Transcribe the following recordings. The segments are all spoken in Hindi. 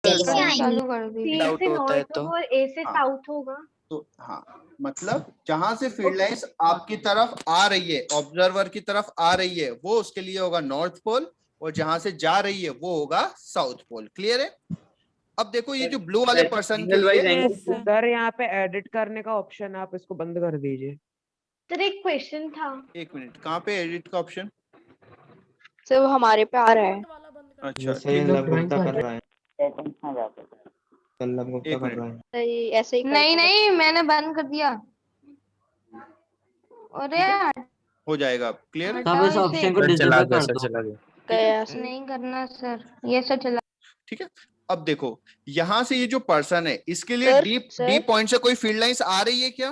चालू कर दी। सी से नॉर्थ तो और ए से हाँ। साउथ होगा। तो हाँ, मतलब जहां से फील्ड लाइंस आपकी तरफ आ रही है, ऑब्जर्वर की तरफ आ रही है, वो उसके लिए होगा नॉर्थ पोल, और जहां से जा रही है वो होगा साउथ पोल। क्लियर है? अब देखो ये जो ब्लू वाले पर्सन के लिए, सर यहाँ पे एडिट करने का ऑप्शन है, आप इसको बंद कर दीजिए। सर एक क्वेश्चन था। एक मिनट, कहाँ पे एडिट का ऑप्शन? सर वो हमारे पे आ रहा है। अच्छा कर रहा है। एक मिनट, सही ऐसे ही नहीं नहीं मैंने बंद कर दिया। अरे यार हो जाएगा। क्लियर? सब इस ऑप्शन को डिसेबल कर दो। नहीं करना सर, ये सब चला। ठीक है। अब देखो यहां से ये जो पर्सन है, इसके लिए सर, डी पॉइंट से कोई फील्ड लाइंस आ रही है क्या?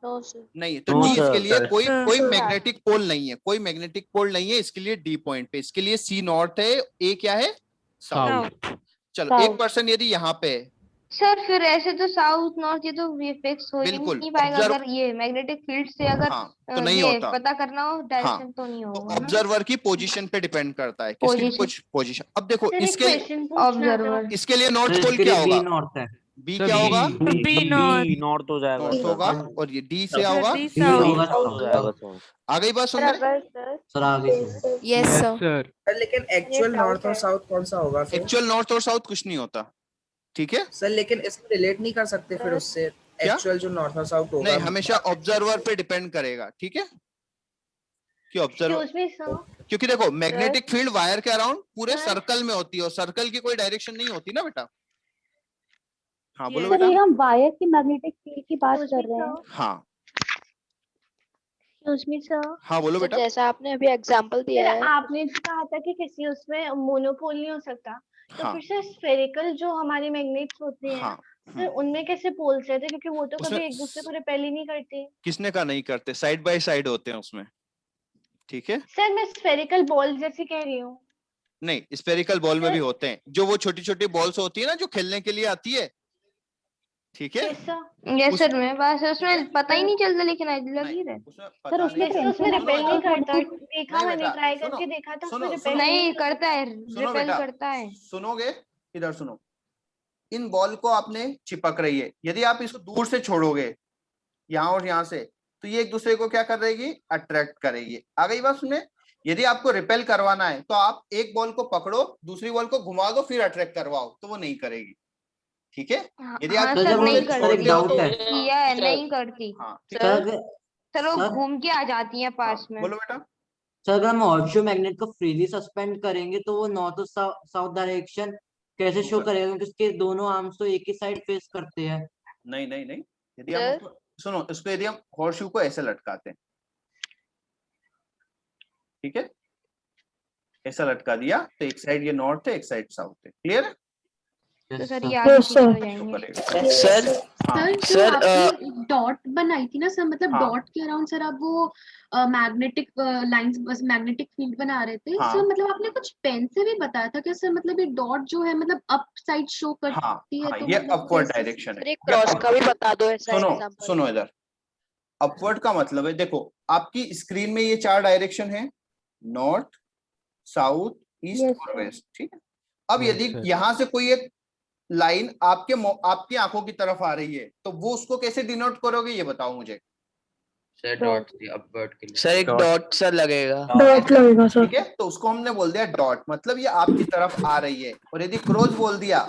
No sir. नहीं, तो No, डी इसके sir, लिए sir. कोई मैग्नेटिक पोल नहीं है, कोई मैग्नेटिक पोल नहीं है इसके लिए डी पॉइंट पे। इसके लिए सी नॉर्थ है, ए क्या है? साउथ। चलो एक पर्सन यदि यहाँ पे है, सर फिर ऐसे तो साउथ नॉर्थ ये तो फिक्स हो ही बिल्कुल, नहीं पाएगा। observe- अगर ये मैग्नेटिक फील्ड से अगर हाँ, तो नहीं ये होता। पता करना हो डायरेक्शन तो नहीं तो होगा ना। ऑब्जर्वर की पोजीशन पे डिपेंड करता है, किसकी कुछ पोजीशन। अब देखो सर एक इसके क्वेश्चन पूछना था। ऑब्जर्वर इसके लिए नॉर्थ पोल इसके क्या लिए बी होगा? नॉर्थ है। बी क्या होगा? बी नॉर्थ हो जाएगा। नॉर्थ होगा। और ये डी से होगा, डी होगा साउथ। आ गई बात समझ में? सर आगे से। Yes sir. लेकिन एक्चुअल नॉर्थ और साउथ कौन सा होगा फिर? एक्चुअल नॉर्थ और साउथ कुछ नहीं होता। ठीक है सर लेकिन इसको रिलेट नहीं कर सकते फिर उससे, एक्चुअल जो नॉर्थ और साउथ होगा? नहीं, हमेशा ऑब्जर्वर पे डिपेंड करेगा। ठीक है कि ऑब्जर्वर, उसमें सर क्योंकि देखो मैग्नेटिक फील्ड वायर के अराउंड पूरे सर्कल में होती है, और सर्कल की कोई डायरेक्शन नहीं होती ना बेटा। हाँ बोलो बेटा। सर ये हम वायर की मैग्नेटिक फील्ड की बात कर रहे हैं। हाँ उसमें सर हाँ बोलो बेटा। जैसा आपने अभी एग्जांपल दिया है। आपने कहा था कि किसी उसमें मोनोपोल नहीं हो सकता, तो हाँ फिर सर स्फेरिकल जो हमारे मैग्नेट्स होते हैं, हाँ सर उनमें कैसे पोल्स रहते हैं? क्योंकि वो तो उसमें कभी एक दूसरे को रिपेल ही नहीं करते। किसने कहा नहीं करते? साइड बाय साइड होते हैं उसमें। ठीक है, सर मैं स्फेरिकल बॉल जैसे कह रही हूँ। नहीं स्फेरिकल बॉल में भी होते हैं, जो वो छोटी छोटी बॉल्स होती है ना, जो खेलने के लिए आती है। ठीक है, यस सर मेरे पास उसमें पता ही नहीं चलता, लेकिन लग ही रहा है। सर उसमें रिपेल नहीं करता, देखा नहीं मैंने बेटा, ट्राई सुनो, करके देखा था, सुनो, उसमें सुनो। रिपेल नहीं करता है, सुनो रिपेल बेटा, करता है। सुनोगे? इधर सुनो। इन बॉल को आपने चिपक रही है, यदि आप इसको दूर से छोड़ोगे यहाँ और यहाँ से, तो ये एक दूसरे को क्या कर रहेगी? अट्रैक्ट करेगी। आ गई बात सुने? यदि आपको रिपेल करवाना है तो आप एक बॉल को पकड़ो, दूसरी बॉल को घुमा दो, फिर अट्रैक्ट करवाओ, तो वो नहीं करेगी। ठीक है, यदि आप सर नहीं करती है। किया है, नहीं करती। हाँ सर वो घूम के आ जाती है पास में। बोलो बेटा। सर अगर हम ऑर्थो मैग्नेट को फ्रीली सस्पेंड करेंगे तो वो नॉर्थ और साउथ डायरेक्शन कैसे शो करेगा, क्योंकि उसके दोनों आर्म्स तो एक ही साइड फेस करते हैं। नहीं नहीं नहीं, यदि हम सुनो, इसको यदि हम हॉर्स शू को ऐसे लटकाते हैं, ठीक है, ऐसा लटका दिया तो एक साइड ये नॉर्थ है, एक साइड साउथ है। क्लियर है? तो सर ये आगे पीछे हो जाएंगे। सर डॉट बनाई थी ना सर, मतलब हाँ। डॉट के अराउंड सर आप वो मैग्नेटिक लाइंस, बस मैग्नेटिक फील्ड बना रहे थे। हाँ। सर मतलब आपने कुछ पेन से भी बताया था कि सर मतलब ये डॉट जो है मतलब अप साइड शो करती हाँ, है। हाँ, तो ये मतलब अपवर्ड कैसे? डायरेक्शन है। एक क्रॉस का भी बता दो ऐसा सुनो एग्जांपल। सुनो, इधर अपवर्ड का मतलब है, देखो आपकी स्क्रीन में ये 4 डायरेक्शन है, नॉर्थ, साउथ, ईस्ट और वेस्ट। ठीक है, अब यदि यहाँ से कोई एक लाइन आपकी आंखों की तरफ आ रही है, तो वो उसको कैसे डिनोट करोगे, ये बताओ मुझे। सर डॉट अपवर्ड के लिए सर एक डॉट सर लगेगा। डॉट लगेगा सर। ठीक है, तो उसको हमने बोल दिया डॉट, मतलब ये आपकी तरफ आ रही है। और यदि क्रॉस बोल दिया,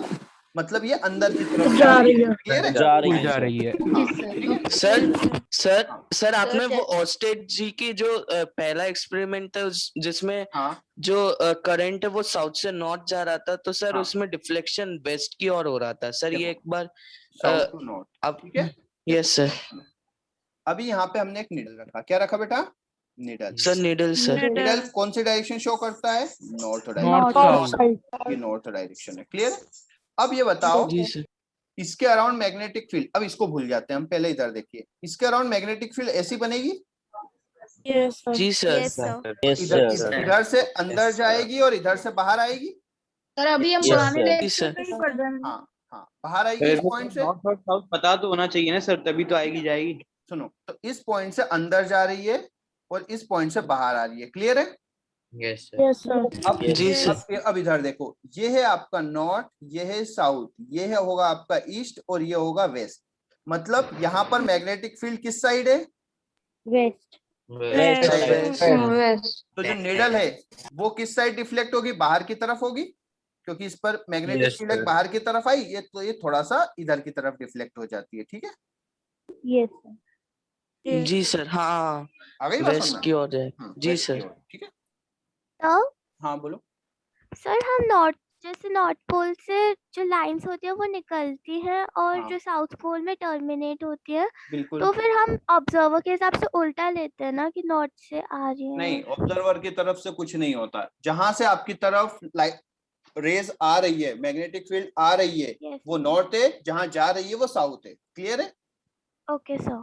मतलब ये अंदर की तरफ जा रही है। क्लियर है? जा रही है। सर आपने वो ऑस्टेड जी की जो पहला एक्सपेरिमेंट था जिसमें जो करंट है वो साउथ से नॉर्थ जा रहा था, तो सर उसमें डिफ्लेक्शन वेस्ट की ओर हो रहा था। सर ये एक बार साउथ टू नॉर्थ। अब ठीक है, यस सर। अभी यहाँ पे हमने एक नीडल रखा, क्या रखा बेटा? Needle. Sir needle sir needle कौन सी डायरेक्शन शो करता है? North south. ये नॉर्थ डायरेक्शन है। क्लियर है? अब ये बताओ जी सर, इसके अराउंड मैग्नेटिक फील्ड, अब इसको भूल जाते हैं हम, पहले इधर देखिए, इसके अराउंड मैग्नेटिक फील्ड ऐसी बनेगी? जी सर, इधर से अंदर जाएगी और इधर से बाहर आएगी। सर अभी हम हाँ हाँ, बाहर आएगी इस पॉइंट से। पता तो होना चाहिए ना सर, तभी तो आएगी जाएगी। सुनो, तो इस पॉइंट से अंदर जा रही है और इस पॉइंट से बाहर आ रही है। क्लियर है? Yes sir. अब जी सर। अब इधर देखो, ये है आपका नॉर्थ, ये है साउथ, ये है होगा आपका ईस्ट और ये होगा वेस्ट। मतलब यहाँ पर मैग्नेटिक फील्ड किस साइड है? वेस्ट। तो जो निडल है वो किस साइड डिफ्लेक्ट होगी? बाहर की तरफ होगी, क्योंकि इस पर मैग्नेटिक फील्ड बाहर की तरफ आई, ये तो ये थोड़ा सा इधर की तरफ डिफ्लेक्ट हो जाती है। ठीक है, यस सर। जी सर। हाँ, आ गई बात वेस्ट समझ की में? ओर जाए। जी वेस्ट की सर। ओर, ठीक है। तो हाँ बोलो। सर हम नॉर्थ, जैसे नॉर्थ पोल से जो लाइंस होती है वो निकलती है और हाँ। जो साउथ पोल में टर्मिनेट होती है, बिल्कुल। तो फिर हम ऑब्जर्वर के हिसाब से उल्टा लेते हैं ना कि नॉर्थ से आ रही है। नहीं, ऑब्जर्वर की तरफ से कुछ नहीं होता। जहां से आपकी तरफ लाइट रेज आ रही है, मैग्नेटिक फील्ड आ रही है, Yes. वो नॉर्थ है, जहां जा रही है वो साउथ है। क्लियर है? Okay sir.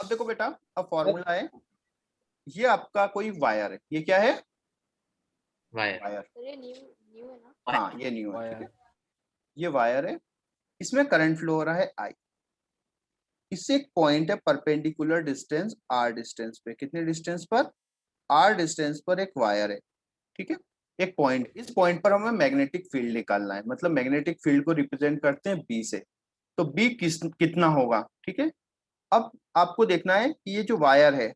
अब देखो बेटा, अब फॉर्मूला है, ये आपका कोई वायर है, ये क्या है? वायर। ये न्यू है ना? हाँ, ये न्यू है, ठीक है। ये वायर है, इसमें करंट फ्लो हो रहा है I। इससे एक पॉइंट है परपेंडिकुलर डिस्टेंस R डिस्टेंस पे। कितने डिस्टेंस पर? R डिस्टेंस पर एक वायर है, ठीक है। एक पॉइंट, इस पॉइंट पर हमें मैग्नेटिक फील्ड निकालना है। मतलब मैग्नेटिक फील्ड को रिप्रेजेंट करते हैं B से, तो B कितना होगा? ठीक है। अब आपको देखना है कि ये जो वायर है,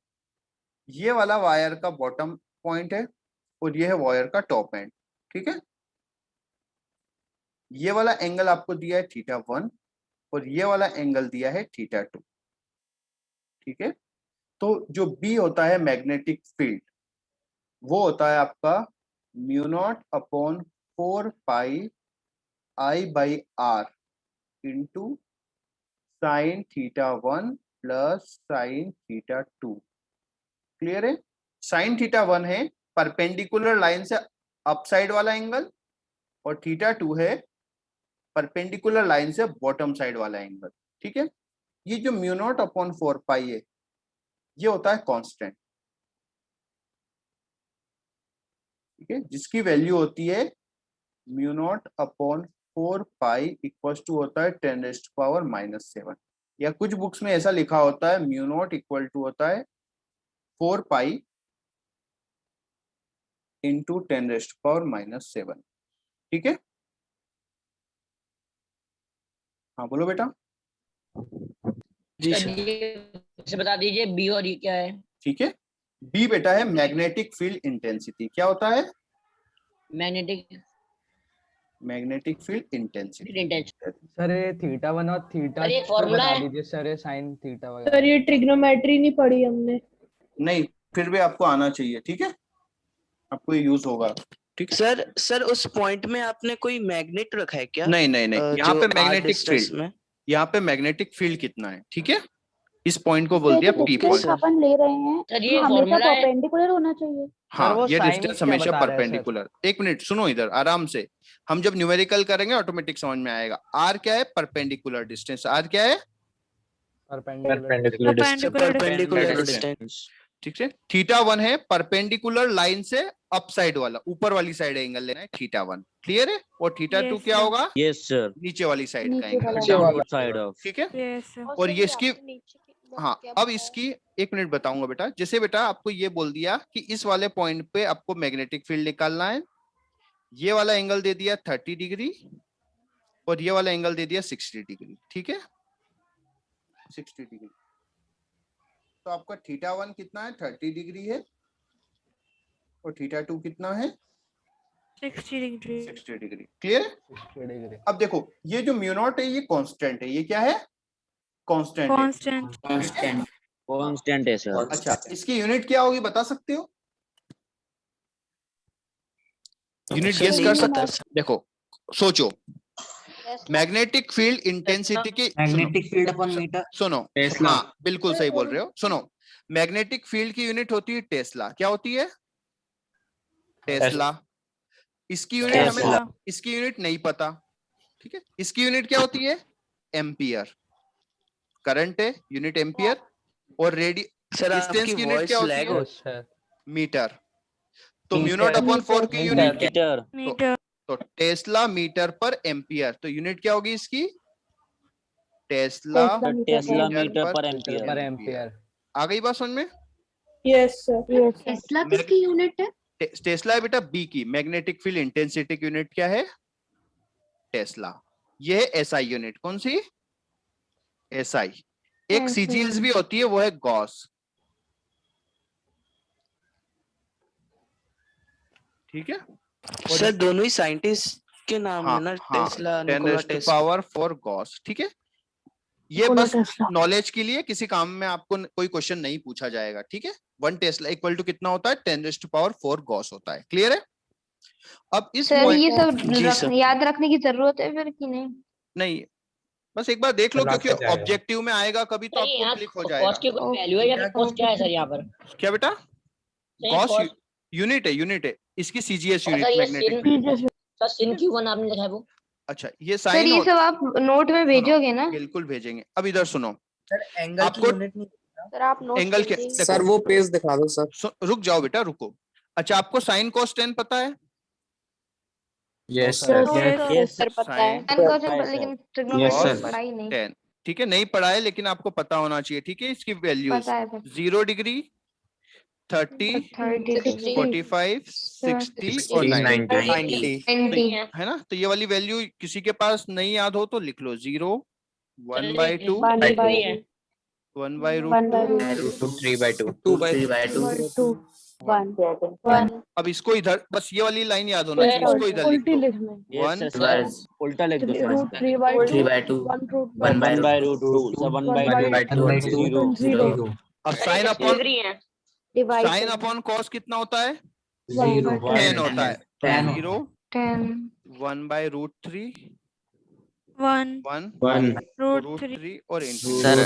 ये वाला वायर का बॉटम पॉइंट है और ये है वायर का टॉप एंड, ठीक है। ये वाला एंगल आपको दिया है θ1 और ये वाला एंगल दिया है θ2, ठीक है। तो जो B होता है मैग्नेटिक फील्ड, वो होता है आपका μ0/4 πI/r into sin θ1 plus sin θ2। Clear है? sin θ1 है परपेंडिकुलर लाइन से अपसाइड वाला एंगल और θ2 है परपेंडिकुलर लाइन से बॉटम साइड वाला एंगल, ठीक है। ये जो μ0/4 पाई है, ये होता है कांस्टेंट, ठीक है, जिसकी वैल्यू होती है μ0/4 पाई इक्वल टू होता है 10⁻⁻⁷। या कुछ बुक्स में ऐसा लिखा होता है μ0 इक्वल टू होता है 4 पाई इंटू 10⁻⁻⁷, ठीक है। हाँ बोलो बेटा। जी सर। से बता दीजिए बी और ये क्या है? ठीक है, बी बेटा है मैग्नेटिक फील्ड इंटेंसिटी। क्या होता है? Magnetic field intensity. सर ये θ1 और सर, ये θ2 formula बता है? दीजिए सर, ये sin θ सर वगैरह। ये ट्रिग्नोमेट्री नहीं पढ़ी हमने। नहीं, फिर भी आपको आना चाहिए, ठीक है, आपको ये यूज होगा। ठीक है सर उस पॉइंट में आपने कोई मैग्नेट रखा है क्या? नहीं नहीं नहीं, यहाँ जो पे R मैग्नेटिक डिस्टेंस फील्ड, में। यहाँ पे मैग्नेटिक फील्ड कितना है, ठीक है। इस पॉइंट को बोल दिया पी पॉइंट। अपन ले रहे हैं सर ये हमेशा फॉर्मूला है? परपेंडिकुलर होना चाहिए। हाँ, वो ये sin डिस्टेंस क्या हमेशा बता रहा है सर? परपेंडिकुलर। एक मिनट सुनो इधर आराम से, हम जब न्यूमेरिकल करेंगे ऑटोमेटिक समझ में आएगा। आर क्या है? Perpendicular distance. आर क्या है? Perpendicular perpendicular distance. ठीक है। θ1 है परपेंडिकुलर लाइन से अप साइड वाला, ऊपर वाली साइड एंगल लेना है θ1। क्लियर है? और θ2 क्या होगा? Yes sir. नीचे वाली साइड का नीचे एंगल, वाला साइड ऑफ। ठीक है। और और सर ये इसकी, आपने नीचे की वो हाँ क्या अब बताया? इसकी एक मिनट बताऊंगा बेटा। जैसे बेटा आपको ये बोल दिया कि इस वाले पॉइंट पे आपको मैग्नेटिक फील्ड निकालना है, ये वाला एंगल दे दिया 30 डिग्री और ये वाला एंगल दे दिया 60 डिग्री, ठीक है, 60 डिग्री। तो आपका θ1 कितना है? 30 डिग्री है और θ2 कितना है? 60 डिग्री। क्लियर है? अब देखो ये जो μ0 है ये कांस्टेंट है। ये क्या है? कांस्टेंट है। कांस्टेंट है सर। अच्छा, इसकी यूनिट क्या होगी बता सकते हो? यूनिट सर गेस नहीं कर पता सकते? देखो सोचो, मैग्नेटिक फील्ड इंटेंसिटी की, मैग्नेटिक फील्ड अपॉन मीटर। सुनो, हाँ बिल्कुल सही बोल रहे हो। सुनो, मैग्नेटिक फील्ड की यूनिट होती है टेस्ला। क्या होती है? टेस्ला। इसकी यूनिट हमें, इसकी यूनिट नहीं पता, ठीक है। इसकी यूनिट क्या होती है? एम्पियर। करंट है, यूनिट एम्पियर। और सर डिस्टेंस आपकी की यूनिट वॉइस क्या होती लैग है? मीटर। तो μ0/4 की यूनिट मीटर। तो टेस्ला मीटर पर एम्पियर, तो यूनिट क्या होगी इसकी? टेस्ला टेस्ला मीटर मीटर पर पर एम्पियर। एम्पियर। आ गई बात समझ में? Yes sir. टेस्ला किसकी यूनिट है? टेस्ला है बेटा बी की मैग्नेटिक फील्ड इंटेंसिटी की यूनिट क्या है? टेस्ला। ये है एसआई यूनिट, कौन सी? एसआई। एक सीजीएस भी होती है, वो है गॉस। ठीक है सर दोनों ही साइंटिस्ट के नाम है ना, हाँ, Tesla, 10 Nikola raised to Tesla. power 4 gauss. ठीक है, ये बस नॉलेज के लिए, किसी काम में आपको कोई क्वेश्चन नहीं पूछा जाएगा। ठीक है, 1 टेस्ला इक्वल टू कितना होता है? 10 raised to power 4 गॉस होता है। क्लियर है? अब इस सर point ये को- सब याद रखने की जरूरत है फिर कि नहीं? नहीं, बस एक बार देख लो, क्योंकि ऑब्जेक्टिव में आएगा कभी तो आपको क्लिक हो जाएगा। कॉस्ट की कोई वैल्यू है या कॉस्ट क्या है सर यहाँ पर? क्या बेटा? गॉस यूनिट है, यूनिट है इसकी, सीजीएस यूनिट मैग्नेटिक। सर सिन Q1 आपने लिखा है वो। अच्छा, ये सर साइन ये सब आप नोट में भेजोगे ना? बिल्कुल भेजेंगे। अब इधर सुनो, सर एंगल की आपको यूनिट नहीं। सर आप नोट एंगल के सर वो पेज दिखा दो सर। रुक जाओ बेटा, रुको। अच्छा, आपको साइन कोस 10 पता है? यस सर पता है। लेकिन ट्रिग्नोमेट्री पढ़ाई नहीं। 10 ठीक है, नहीं पढ़ा है लेकिन आपको पता होना चाहिए। ठीक है, इसकी वैल्यूज पता है 0 डिग्री, 30, 45, 60 और 90 है ना। तो ये वाली वैल्यू किसी के पास नहीं याद हो तो लिख लो 0, 1/2, 1/√2, 3/2 अब इसको इधर, बस ये वाली लाइन याद होना चाहिए, इसको इधर लिख दो। 1 उल्टा लिख दो सर। 3/2 1/√2 अब साइन अपॉन कॉस कितना होता है? 10 होता है। 0, 1/√3, 1/√3 और इंटू। सर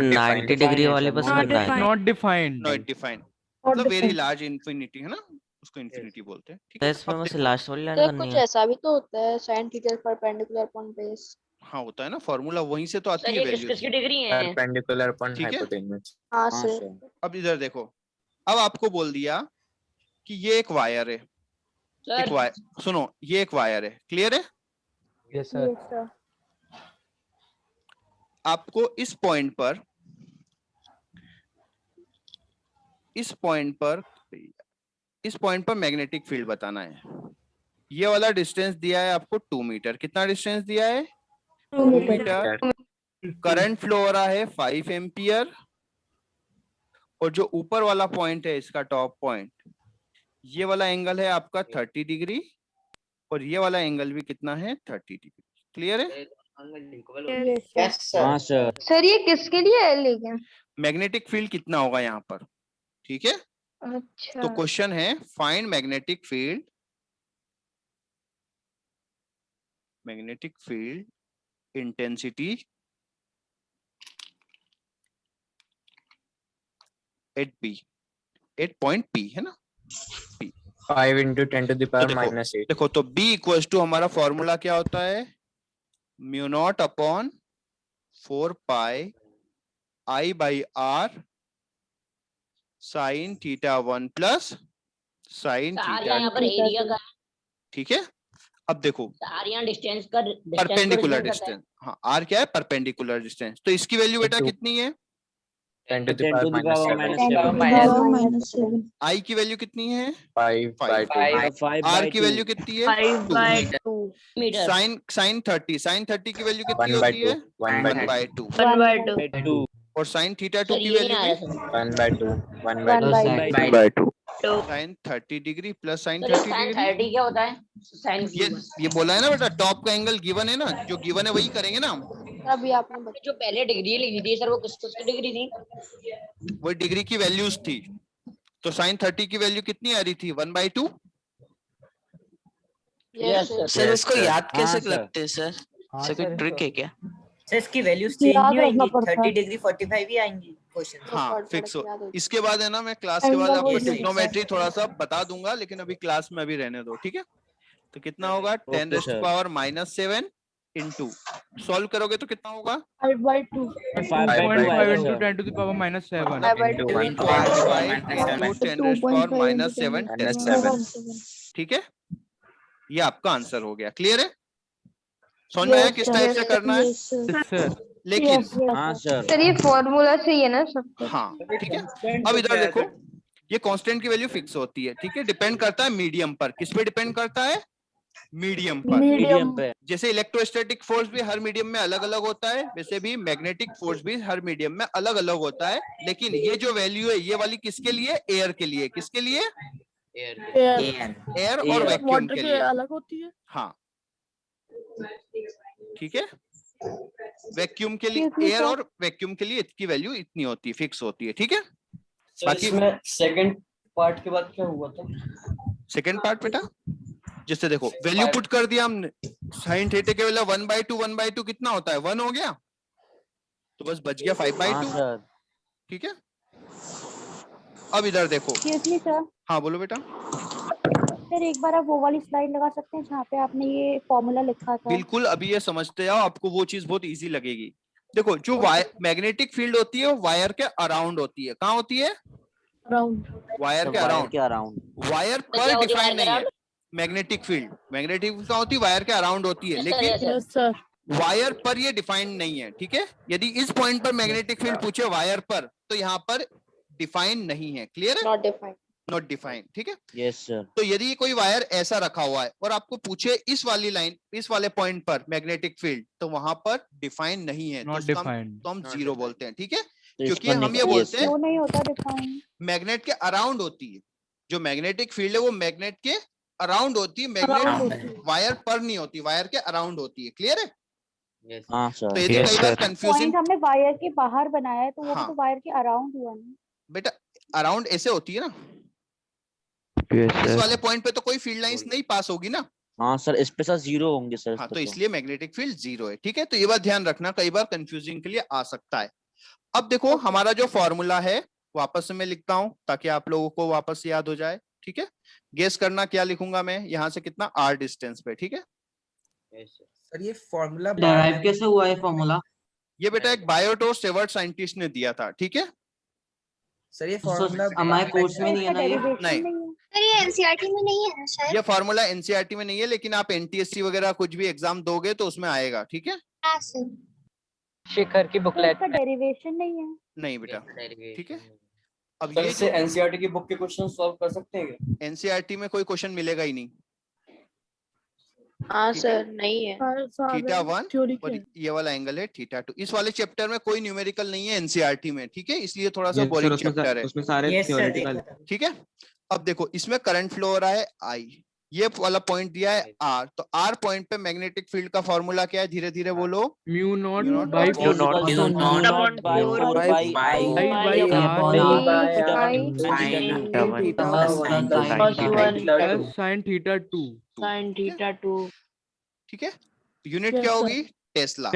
90 डिग्री वाले बस करना है। Not defined. नॉट डिफाइंड मतलब वेरी लार्ज इन्फिनिटी है ना, उसको इन्फिनिटी बोलते हैं। ठीक है, इसमें बस लास्ट वाली लाइन सर करनी कुछ है। ऐसा भी तो होता है sin theta perpendicular upon base. हाँ होता है ना, फॉर्मूला वहीं से तो आती सर है ये वैल्यू। किसकी डिग्री है? परपेंडिकुलर अपॉन ठीक है। हाइपोटेन्यूज। हाँ सर। अब इधर देखो, अब आपको बोल दिया कि ये एक वायर है, एक वायर, सुनो ये एक वायर है। क्लियर है? Yes sir. आपको इस पॉइंट पर मैग्नेटिक फील्ड बताना है। ये वाला डिस्टेंस दिया है आपको 2 मीटर। कितना डिस्टेंस दिया है? 2 मीटर। करंट फ्लो हो रहा है 5 एम्पियर, और जो ऊपर वाला पॉइंट है इसका टॉप पॉइंट, ये वाला एंगल है आपका 30 डिग्री, और ये वाला एंगल भी कितना है? 30 डिग्री। क्लियर है? हाँ सर। सर ये किसके लिए है लेकिन? मैग्नेटिक फील्ड कितना होगा यहाँ पर? ठीक है, अच्छा तो क्वेश्चन है find magnetic field intensity at point P है ना, P 5 × 10⁻⁻8। देखो तो B इक्वल टू हमारा फॉर्मूला क्या होता है? μ0 upon 4 πI/R sin θ1 plus sin यहाँ पर θ2। एरिया का ठीक है, अब देखो यहाँ डिस्टेंस का परपेंडिकुलर डिस्टेंस। हाँ, R क्या है? Perpendicular distance. तो इसकी वैल्यू बेटा कितनी है? 10⁻⁻7। I की वैल्यू कितनी है? 5/2। R की वैल्यू कितनी है? 5/2 मीटर। sin 30 की वैल्यू कितनी होती है? 1/2। 1/2 और sin θ2 की वैल्यू भी 1/2। sin 30 डिग्री प्लस sin तो 30 sin डिग्री। 30 क्या होता है? sin ये बोला है ना बेटा, टॉप का एंगल गिवन है ना, जो गिवन है वही करेंगे ना हम। अभी आपने जो पहले डिग्री लिखी थी सर, वो किसकी डिग्री थी? वो डिग्री की वैल्यूज थी। तो sin 30 की वैल्यू कितनी आ रही थी? 1/2। Yes sir. सर इसको याद कैसे हाँ, सर। लगते हैं सर? सर कोई ट्रिक है क्या? सर इसकी वैल्यूज चेंज नहीं होंगी, 30 डिग्री 45 ही आएंगी क्वेश्चन। हाँ फिक्स हो। इसके बाद है ना, मैं क्लास के बाद आपको ट्रिग्नोमेट्री थोड़ा सा बता दूंगा, लेकिन अभी क्लास में अभी रहने दो। ठीक है, तो कितना होगा? 10⁻⁻7 इंटू, सॉल्व करोगे तो कितना होगा? 5/2 × 10⁻⁻7 10⁻⁻7। ठीक है, ये आपका आंसर हो गया। क्लियर है? समझ में आया किस टाइप से करना है? सर। लेकिन हाँ सर। सर ये फॉर्मूला से ही है ना सब? हाँ ठीक है। अब इधर देखो, ये कांस्टेंट की वैल्यू फिक्स होती है, ठीक है। डिपेंड करता है मीडियम पर, किस पे डिपेंड करता है? मीडियम पर। मीडियम पे। जैसे इलेक्ट्रोस्टैटिक फोर्स भी हर मीडियम में अलग अलग होता है, वैसे भी मैग्नेटिक फोर्स भी हर मीडियम में अलग अलग होता है। लेकिन ये जो वैल्यू है ये वाली किसके लिए? एयर के लिए। किसके लिए? एयर और वैक्यूम के लिए अलग होती है। हाँ, ठीक है। वैक्यूम के लिए एयर और वैक्यूम के लिए इसकी वैल्यू इतनी होती है, फिक्स होती है, ठीक है। बाकी इसमें सेकंड पार्ट के बाद क्या हुआ था? सेकंड पार्ट बेटा, जैसे देखो वैल्यू पुट कर दिया हमने, साइन थीटा के वैल्यू 1/2 कितना होता है? 1 हो गया, तो बस बच गया 5/2, ठीक है। अब इधर देखो। सर हाँ बोलो बेटा। सर एक बार आप वो वाली स्लाइड लगा सकते हैं जहाँ पे आपने ये फॉर्मूला लिखा था? बिल्कुल, अभी ये समझते जाओ, आपको वो चीज बहुत इजी लगेगी। देखो जो मैग्नेटिक फील्ड होती है वो वायर के अराउंड होती है। कहाँ होती है? अराउंड। वायर के अराउंड। वायर पर डिफाइन नहीं है मैग्नेटिक फील्ड। मैग्नेटिक फील्ड कहाँ होती है? वायर के अराउंड होती है, लेकिन वायर पर ये डिफाइंड नहीं है, ठीक है। यदि इस पॉइंट पर मैग्नेटिक फील्ड पूछे वायर पर, तो यहाँ पर डिफाइन नहीं है। क्लियर है? नॉट डिफाइंड, ठीक है। Yes sir. तो यदि कोई वायर ऐसा रखा हुआ है और आपको पूछे इस वाली लाइन, इस वाले पॉइंट पर मैग्नेटिक फील्ड, तो वहां पर डिफाइन नहीं है, तो हम जीरो बोलते हैं, ठीक है। क्योंकि हम ये बोलते हैं नहीं होता डिफाइन, मैग्नेट के अराउंड होती है। जो मैग्नेटिक फील्ड है वो मैग्नेट के अराउंड होती है, मैग्नेट वायर पर नहीं होती, वायर के अराउंड होती है। क्लियर है? हाँ सर। तो यदि कई बार कंफ्यूजिंग, हमने वायर के बाहर बनाया है तो वो तो वायर के अराउंड हुआ ना बेटा। अराउंड ऐसे होती है ना, इस वाले पॉइंट पे तो कोई फील्ड लाइंस नहीं पास होगी ना। हाँ सर, इस पे सर जीरो होंगे सर। हाँ, तो इसलिए मैग्नेटिक फील्ड जीरो है, ठीक है। तो ये बात ध्यान रखना, कई बार कंफ्यूजिंग के लिए आ सकता है। अब देखो हमारा जो फॉर्मूला है वापस से मैं लिखता हूं ताकि आप लोगों को वापस याद हो जाए, ठीक है। गेस करना क्या लिखूंगा मैं यहाँ से, कितना r डिस्टेंस पे, ठीक है। सर ये फॉर्मूला डिराइव कैसे हुआ है फॉर्मूला? ये बेटा एक बायोट और सेवर्ट साइंटिस्ट ने दिया था, ठीक है। सर ये फॉर्मूला हमारे कोर्स में नहीं है ना ये? नहीं सर ये एनसीईआरटी में नहीं है ना शायद? ये फॉर्मूला एनसीईआरटी में नहीं है, लेकिन आप एनटीएससी वगैरह कुछ भी एग्जाम दोगे तो उसमें आएगा, ठीक है। हाँ सर। शेखर की बुकलेट इसका डेरिवेशन नहीं है? नहीं बेटा, ठीक है। अब सर ये इससे एनसीईआरटी की बुक के क्वेश्चन सॉल्व कर सकते हैं क्या? एनसीईआरटी में कोई क्वेश्चन मिलेगा ही नहीं। हाँ सर, नहीं है। थीटा 1 और ये वाला एंगल है थीटा 2। इस वाले चैप्टर में कोई न्यूमेरिकल नहीं है एनसीईआरटी में, ठीक है, इसलिए थोड़ा सा बोरिंग चैप्टर है। उसमें सारे थ्योरेटिकल, ठीक है। अब देखो इसमें करंट फ्लो हो रहा है आई, ये वाला पॉइंट दिया है आर, तो आर पॉइंट पे मैग्नेटिक फील्ड का फॉर्मूला क्या है? धीरे धीरे बोलो। Mu naught by sin theta 2। sin theta 2, ठीक है। यूनिट क्या होगी? टेस्ला।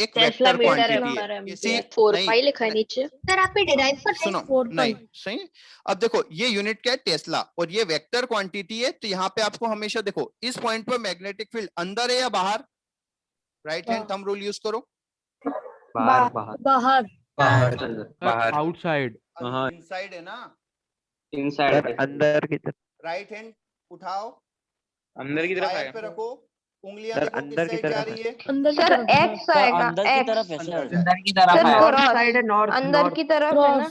एक वेक्टर क्वांटिटी है, किसी 4 पाई लिखा है नीचे। सर आप डिराइव कर रहे हैं? सुनो नहीं सही। अब देखो ये यूनिट क्या है? टेस्ला, और ये वेक्टर क्वांटिटी है। तो यहाँ पे आपको हमेशा देखो इस पॉइंट पर मैग्नेटिक फील्ड अंदर है या बाहर? Right hand thumb rule use करो। बाहर। आउटसाइड। इनसाइड है ना? इनसाइड अंदर की तरफ। राइट हैंड उठाओ, अंदर की तरफ साइड पे रखो, उंगलियां देखो अंदर किस की साइड जा तरफ रही है? सर एक्स आएगा, अंदर की तरफ है एक्स। सर। अंदर की तरफ सर है। क्रॉस साइड है, नॉर्थ अंदर की तरफ है ना,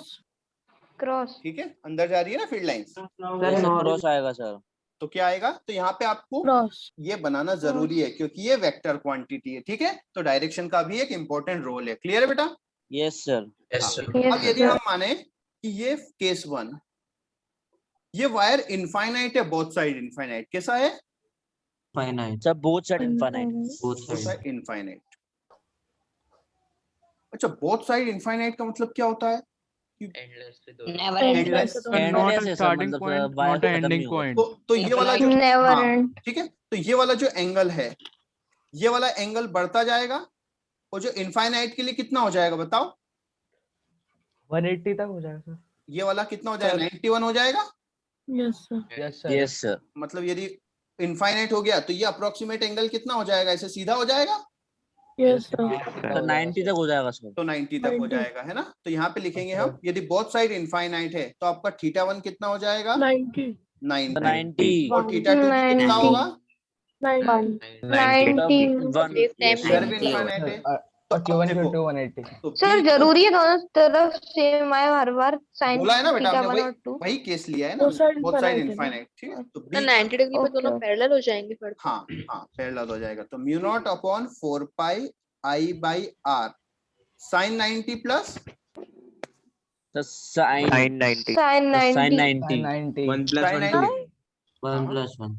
क्रॉस। ठीक है, अंदर जा रही है ना फील्ड लाइंस, क्रॉस आएगा सर। तो क्या आएगा? तो यहाँ पे आपको ये बनाना जरूरी है क्योंकि ये वेक्टर क्वांटिटी है, ठीक है। तो डायरेक्शन का भी एक इंपॉर्टेंट रोल है। क्लियर है बेटा? Yes sir. अब यदि हम माने कि ये केस 1, ये वायर इनफाइनाइट है, बोथ साइड इनफाइनाइट, कैसा है? Finite sir, both side infinite. Both side infinite. अच्छा, बोथ साइड इनफाइनाइट का मतलब क्या होता है? Never endless. Not a starting point, not a ending point. तो ये वाला जो नेवर एंड। ठीक है, तो ये वाला जो एंगल है, ये वाला एंगल बढ़ता जाएगा, और जो इनफाइनाइट के लिए कितना हो जाएगा बताओ? 180 तक हो जाएगा सर। ये वाला कितना हो जाएगा? 91 हो जाएगा। Yes sir. मतलब यदि इनफाइनाइट हो गया तो ये अप्रोक्सीमेट एंगल कितना हो जाएगा? ऐसे सीधा हो जाएगा? तो 90 तक हो जाएगा सर। तो 90 तक हो जाएगा, है ना। तो यहाँ पे लिखेंगे हम, यदि बोथ साइड इनफाइनाइट है तो आपका थीटा 1 कितना हो जाएगा? 90। और थीटा 2 कितना होगा? 91। इधर भी इनफाइनाइट है, तो अब देखो, तो सर B जरूरी है दोनों तरफ सेम आए हर बार साइन बोला है ना बेटा थीटा हमने, 1 और 2? वही केस लिया है ना, बोथ साइड इनफाइनाइट, ठीक है। तो B 90 डिग्री पे दोनों पैरेलल हो जाएंगे फिर तो। हाँ हाँ पैरेलल हो जाएगा। तो mu naught upon 4 pi I by R sine 90 plus sine 90 sine 90 1 plus sine 1 90 1 + 1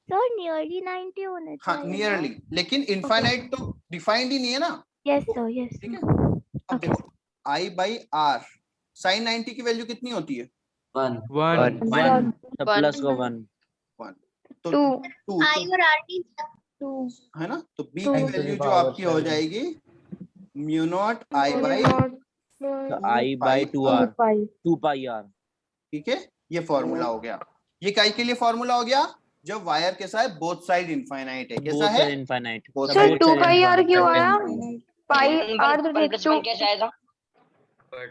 sir nearly 90 होना हाँ चाहिए। नियरली, लेकिन इनफाइनाइट तो डिफाइंड ही नहीं है ना। Yes sir yes. ठीक है, अब देखो I बाई R साइन 90 की वैल्यू कितनी होती है? 1 1 + 1 1। तो 2 2 है ना, तो B की वैल्यू जो आपकी हो जाएगी mu naught I by I by 2R 2 pi R। ठीक है, ये फॉर्मूला हो गया। ये काय के लिए फॉर्मूला हो गया? जब वायर के साथ बोथ साइड इनफाइनाइट है। कैसा है? इनफाइनाइट। सर 2 पाई आर क्यों आया? पाई आर तो 1 + 1 कैसे आएगा?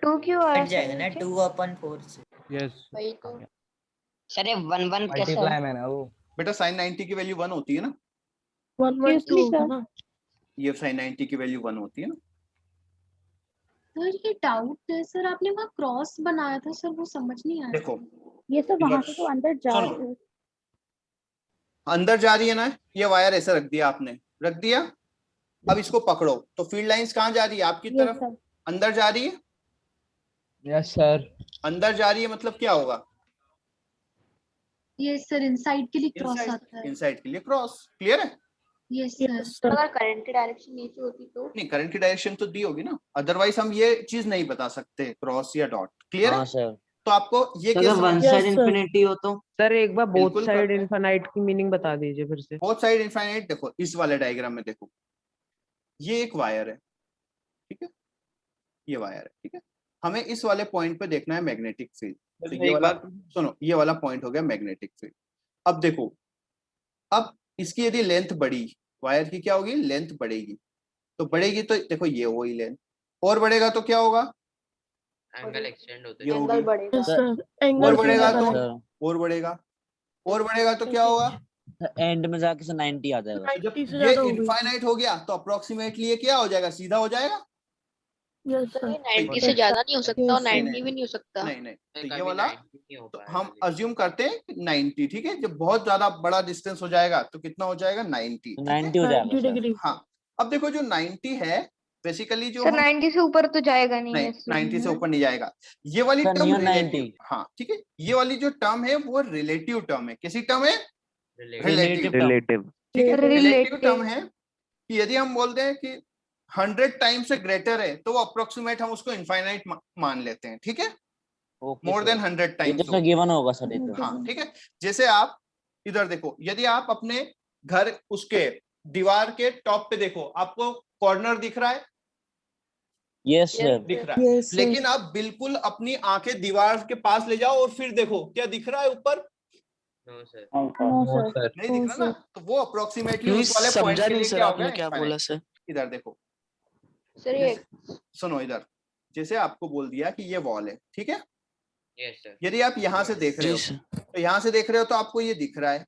2 क्यों आया? कट जाएगा ना 2/4 से। यस वही तो सर, ये 1 1 कैसे है? बेटा साइन 90 की वैल्यू 1 होती है ना, 1 ये साइन 90 की वैल्यू 1 होती है ना। सर ये डाउट है सर, आपने वहाँ क्रॉस बनाया था सर, वो समझ नहीं आया। देखो ये सब वहां से तो अंदर जा सुनो, रहे हैं। अंदर जा रही है ना, ये वायर ऐसा रख दिया आपने, रख दिया। अब इसको पकड़ो तो फील्ड लाइंस कहाँ जा रही है? आपकी तरफ सर। अंदर जा रही है। Yes sir. अंदर जा रही है मतलब क्या होगा? ये सर इनसाइड के लिए क्रॉस आता है। इनसाइड के लिए क्रॉस, क्लियर है? Yes sir. अगर करंट की डायरेक्शन नीचे होती तो? नहीं, करंट की डायरेक्शन तो दी होगी ना, अदरवाइज हम ये चीज नहीं बता सकते क्रॉस या डॉट, क्लियर है? सर। तो आपको ये अगर वन साइड इन्फिनिटी हो तो सर एक बार बोथ बिल्कुल साइड करते हैं। इनफाइनाइट की मीनिंग बता दीजिए फिर से। बोथ साइड इनफाइनाइट देखो इस वाले डायग्राम में देखो, ये एक वायर है, ठीक है, ये वायर है, ठीक है। हमें इस वाले पॉइंट पे देखना है मैग्नेटिक फील्ड। तो ये वाला सुनो, ये वाला पॉइंट हो गया मैग्नेटिक फील्ड। अब देखो, अब इसकी यदि लेंथ बढ़ी, वायर की क्या होगी? लेंथ बढ़ेगी। तो बढ़ेगी तो देखो ये वही लेंथ, और बढ़ेगा तो क्या होगा? एंगल एक्सटेंड होता ये होगी। एंगल और बढ़ेगा तो और बढ़ेगा, और बढ़ेगा तो क्या होगा? एंड में जाके से 90 आ जाएगा। जब ये इनफाइनाइट हो गया तो अप्रोक्सीमेटली ये क्या हो जाएगा? सीधा हो जाएगा। सर ये 90 से ज्यादा नहीं हो सकता और 90 भी नहीं हो सकता। नहीं नहीं, तो ये वाला तो हम अज्यूम करते हैं 90, ठीक है। जब बहुत ज्यादा बड़ा डिस्टेंस हो जाएगा तो कितना हो जाएगा? 90। 90 हो जाएगा। हाँ, अब देखो जो 90 है बेसिकली जो सर 90 से ऊपर तो जाएगा नहीं। नहीं 90 से ऊपर नहीं जाएगा। ये वाली सर, टर्म near रिलेटिव, 90। हाँ ठीक है, ये वाली जो टर्म है वो रिलेटिव टर्म है। कैसी टर्म है? रिलेटिव, रिलेटिव ठीक है। Relative Relative। टर्म है कि यदि हम बोलते हैं कि 100 टाइम्स से ग्रेटर है तो वो अप्रोक्सीमेट हम उसको इनफाइनाइट मान लेते हैं, ठीक है। मोर देन 100 टाइम्स तो गिवन होगा सर ये तो। हाँ ठीक है। जैसे आप इधर देखो, यदि आप अपने घर उसके दीवार के टॉप पे देखो, आपको कॉर्नर दिख रहा है? Yes sir. दिख रहा है। लेकिन आप बिल्कुल अपनी आंखें दीवार के पास ले जाओ और फिर देखो, क्या दिख रहा है ऊपर? No sir. नहीं दिख रहा ना, तो वो अप्रोक्सीमेटली उस वाले पॉइंट समझा के नहीं लिए सर, क्या हो आपने गया? क्या बोला सर? इधर देखो, सर ये सुनो इधर, जैसे आपको बोल दिया कि ये वॉल है, ठीक है। Yes sir. यदि आप यहाँ से देख रहे हो तो यहाँ से देख रहे हो तो आपको ये दिख रहा है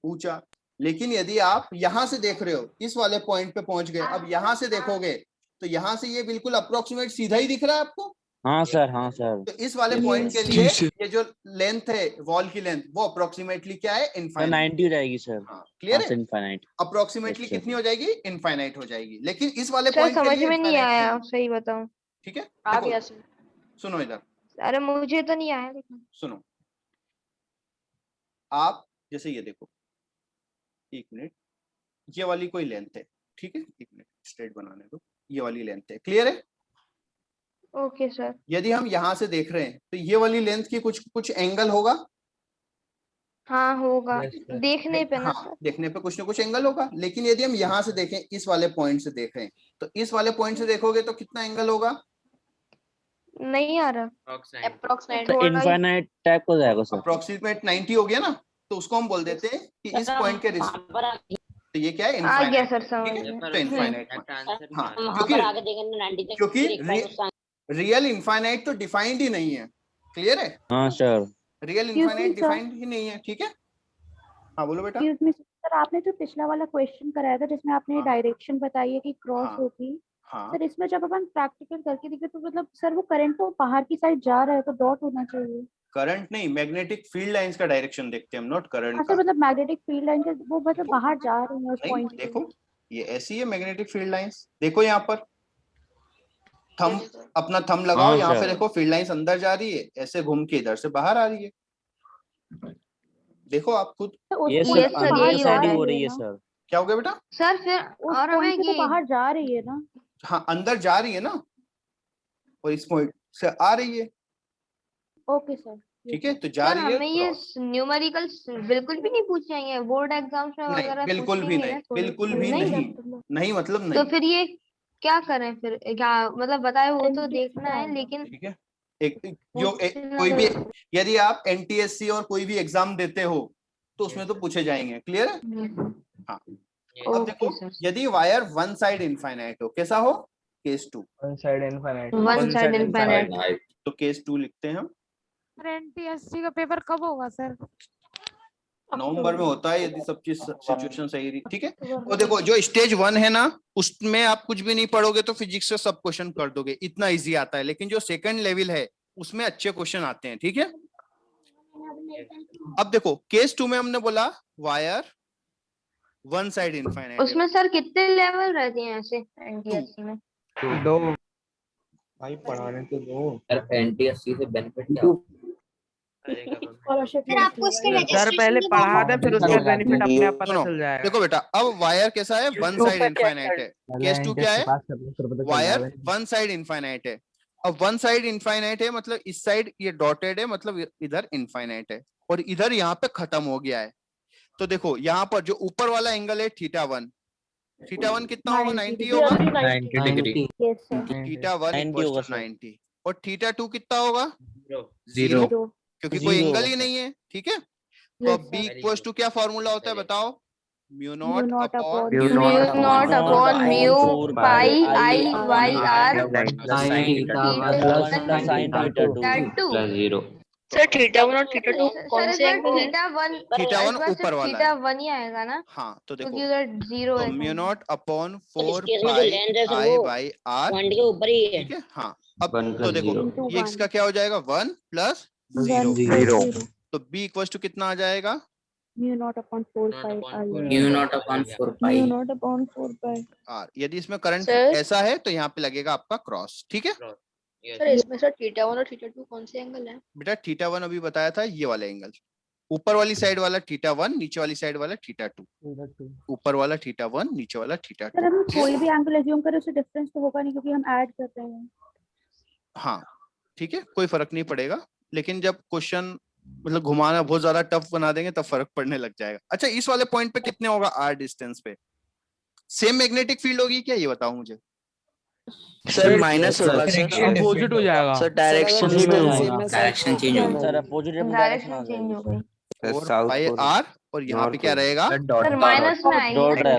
ऊंचा। लेकिन यदि आप यहाँ से देख रहे हो, इस वाले पॉइंट पे पहुंच गए, अब यहाँ से देखोगे तो यहाँ से ये बिल्कुल अप्रोक्सीमेट सीधा ही दिख रहा है आपको। हाँ सर, हाँ सर। तो इस वाले पॉइंट के लिए ये जो लेंथ है वॉल की लेंथ, वो अप्रोक्सीमेटली क्या है? इनफाइनाइट। 90 हो जाएगी सर। हाँ क्लियर है? इनफाइनाइट अप्रोक्सीमेटली कितनी हो जाएगी? इनफाइनाइट हो जाएगी। लेकिन इस वाले सर पॉइंट के समझ लिए में नहीं infinite आया, नहीं। सही बताऊं। ठीक है, आ देखो, गया सर। सुनो इधर, अरे मुझे तो नहीं आया लेकिन। सुनो, आप जैसे ये देखो, एक मिनट, ये वाली कोई लेंथ है, ठीक है, एक मिनट स्ट्रेट बनाने दो, ये वाली लेंथ है, क्लियर है? Okay sir. यदि हम यहाँ से देख रहे हैं तो ये वाली लेंथ की कुछ एंगल होगा। हाँ होगा, देखने पे ना हाँ, सर। देखने पे कुछ ना कुछ एंगल होगा। लेकिन यदि हम यहाँ से देखें, इस वाले पॉइंट से देखें, तो इस वाले पॉइंट से देखोगे तो कितना एंगल होगा? नहीं आ रहा। अप्रोक्सीमेट तो इनफाइनाइट टाइप हो जाएगा सर। अप्रोक्सीमेट 90 हो गया ना, तो उसको हम बोल देते हैं कि इस पॉइंट के तो ये क्या है? आ गया इनफाइनाइट। सर, समझ ठीक है, गया। तो इनफाइनाइट। हाँ, वहां पर आगे देखेंगे 90 तक क्योंकि रियल इनफाइनाइट तो डिफाइंड ही नहीं है, क्लियर है? हाँ सर। रियल इनफाइनाइट डिफाइंड ही नहीं है, ठीक है। हाँ बोलो बेटा। सर आपने जो पिछला वाला क्वेश्चन कराया था जिसमें आपने डायरेक्शन बताई है कि क्रॉस हाँ। होगी, हाँ सर इसमें जब अपन प्रैक्टिकल करके देखे तो मतलब सर वो करंट तो बाहर की साइड जा रहा है तो डॉट होना चाहिए। करंट नहीं, मैग्नेटिक फील्ड लाइंस का डायरेक्शन देखते हैं हम, नॉट करंट हाँ का। सर मतलब मैग्नेटिक फील्ड लाइन वो मतलब बाहर जा रही है उस नहीं पॉइंट से। देखो ये ऐसी है मैग्नेटिक फील्ड लाइंस, देखो यहाँ पर थंब, अपना थंब लगाओ हाँ, यहाँ पे, सर। देखो फील्ड लाइंस अंदर जा रही है, ऐसे घूम के इधर से बाहर आ रही है, देखो आप खुद। तो उस ये point सिर्फ से अंदर बाहर की जा साइड ही रही हो रही है ना। सर। क्या हो गया बेटा? सर फिर उस और हमें पॉइंट से तो ये बाहर जा रही है ना। हाँ अंदर जा रही है ना, और इस पॉइंट से आ रही है, ओके सर। ठीक है, तो जा सर रही है हमें ये क्रॉस। न्यूमेरिकल बिल्कुल भी नहीं पूछेंगे बोर्ड एग्जाम्स में नहीं वगैरह बिल्कुल भी पूछेंगे नहीं, ना थोड़ी बिल्कुल भी नहीं? नहीं, नहीं मतलब तो नहीं। फिर ये क्या करें फिर, क्या मतलब बताए वो तो NTSC देखना है आएगा। लेकिन ठीक है, कोई पूछना भी, तो- यदि आप एनटीएससी और कोई भी एग्जाम देते हो तो उसमें तो पूछे जाएंगे, क्लियर है? हाँ अब ओके देखो, सर। यदि वायर वन साइड इनफाइनाइट हो, कैसा हो? Case 2 one side infinite. One side infinite. तो केस 2 लिखते हैं हम। एनटीएससी का पेपर कब होगा सर? नवंबर में होता है यदि सब चीज सिचुएशन सही रही, ठीक है। और देखो जो स्टेज 1 है ना उसमें आप कुछ भी नहीं पढ़ोगे तो फिजिक्स से सब क्वेश्चन कर दोगे, इतना इजी आता है, लेकिन जो सेकंड लेवल है उसमें अच्छे क्वेश्चन आते हैं, ठीक है। अब देखो केस 2 में हमने बोला वायर वन साइड इनफाइनाइट, उसमें सर कितने लेवल रहते हैं ऐसे एनटीएससी में? दो भाई पढ़ाने तो दो। एनटीएससी से बेनिफिट क्या स्कॉलरशिप सर आपको उसके सर registration पहले के पढ़ा बाद दे फिर उसका बेनिफिट अपने आप पता सुनो, चल जाएगा। देखो बेटा अब वायर कैसा है, वन साइड इनफाइनाइट है। केस 2 क्या है? वायर वन साइड इनफाइनाइट है। अब वन साइड इनफाइनाइट है मतलब इस साइड ये डॉटेड है, मतलब इधर इनफाइनाइट है, और इधर यहाँ पे खत्म हो गया है। तो देखो यहाँ पर जो ऊपर वाला एंगल है θ1, θ1 कितना होगा? 90 होगा। 90 degree. Yes sir. θ1 equals to 90, और θ2 कितना होगा? जीरो। 0, क्योंकि कोई एंगल ही नहीं है, ठीक है। तो अब B इक्वल्स टू क्या फॉर्मूला होता है बताओ? Mu naught upon mu naught upon mu pi I Y R sir θ1 और θ2 कौन से एंगल है? θ1 ऊपर वाला है। θ1 ही आएगा ना हाँ तो देखो क्योंकि उधर जीरो है। म्यू नॉट अपॉन इस 4 केस में जो पाई लेंथ है सर आई वो बाई आर, पॉइंट के ऊपर ही है। ठीक है। हाँ अब तो देखो ये इसका क्या हो जाएगा? 1 प्लस 0, तो B इक्वल्स टू कितना आ जाएगा? Mu naught upon 4 pi I mu naught upon 4 pi mu naught upon 4 pi. R. यदि इसमें करंट सर? ऐसा है तो यहाँ पे लगेगा आपका क्रॉस, ठीक है। सर इसमें सर θ1 और θ2 कौन से एंगल है? बेटा θ1 अभी बताया था, ये वाला एंगल, ऊपर वाली साइड वाला θ1, नीचे वाली साइड वाला θ2, ऊपर वाला θ1, नीचे वाला सर θ2। हम कोई भी एंगल एज्यूम करें उससे डिफरेंस तो होगा नहीं क्योंकि हम ऐड कर रहे हैं। हाँ ठीक है, कोई फर्क नहीं पड़ेगा, लेकिन जब क्वेश्चन मतलब घुमाना बहुत ज्यादा टफ बना देंगे तब फर्क पड़ने लग जाएगा। अच्छा इस वाले पॉइंट पे कितने होगा आर डिस्टेंस पे? सेम मैग्नेटिक फील्ड होगी क्या, ये बताओ मुझे। सर माइनस होगा सर, अपोजिट हो जाएगा। सर डायरेक्शन ही में होगा। डायरेक्शन चेंज होगी। सर अपोजिट डायरेक्शन चेंज हो गई। 4 पाई आर, और यहाँ पे क्या रहेगा? सर माइनस में आएगी डॉट ना?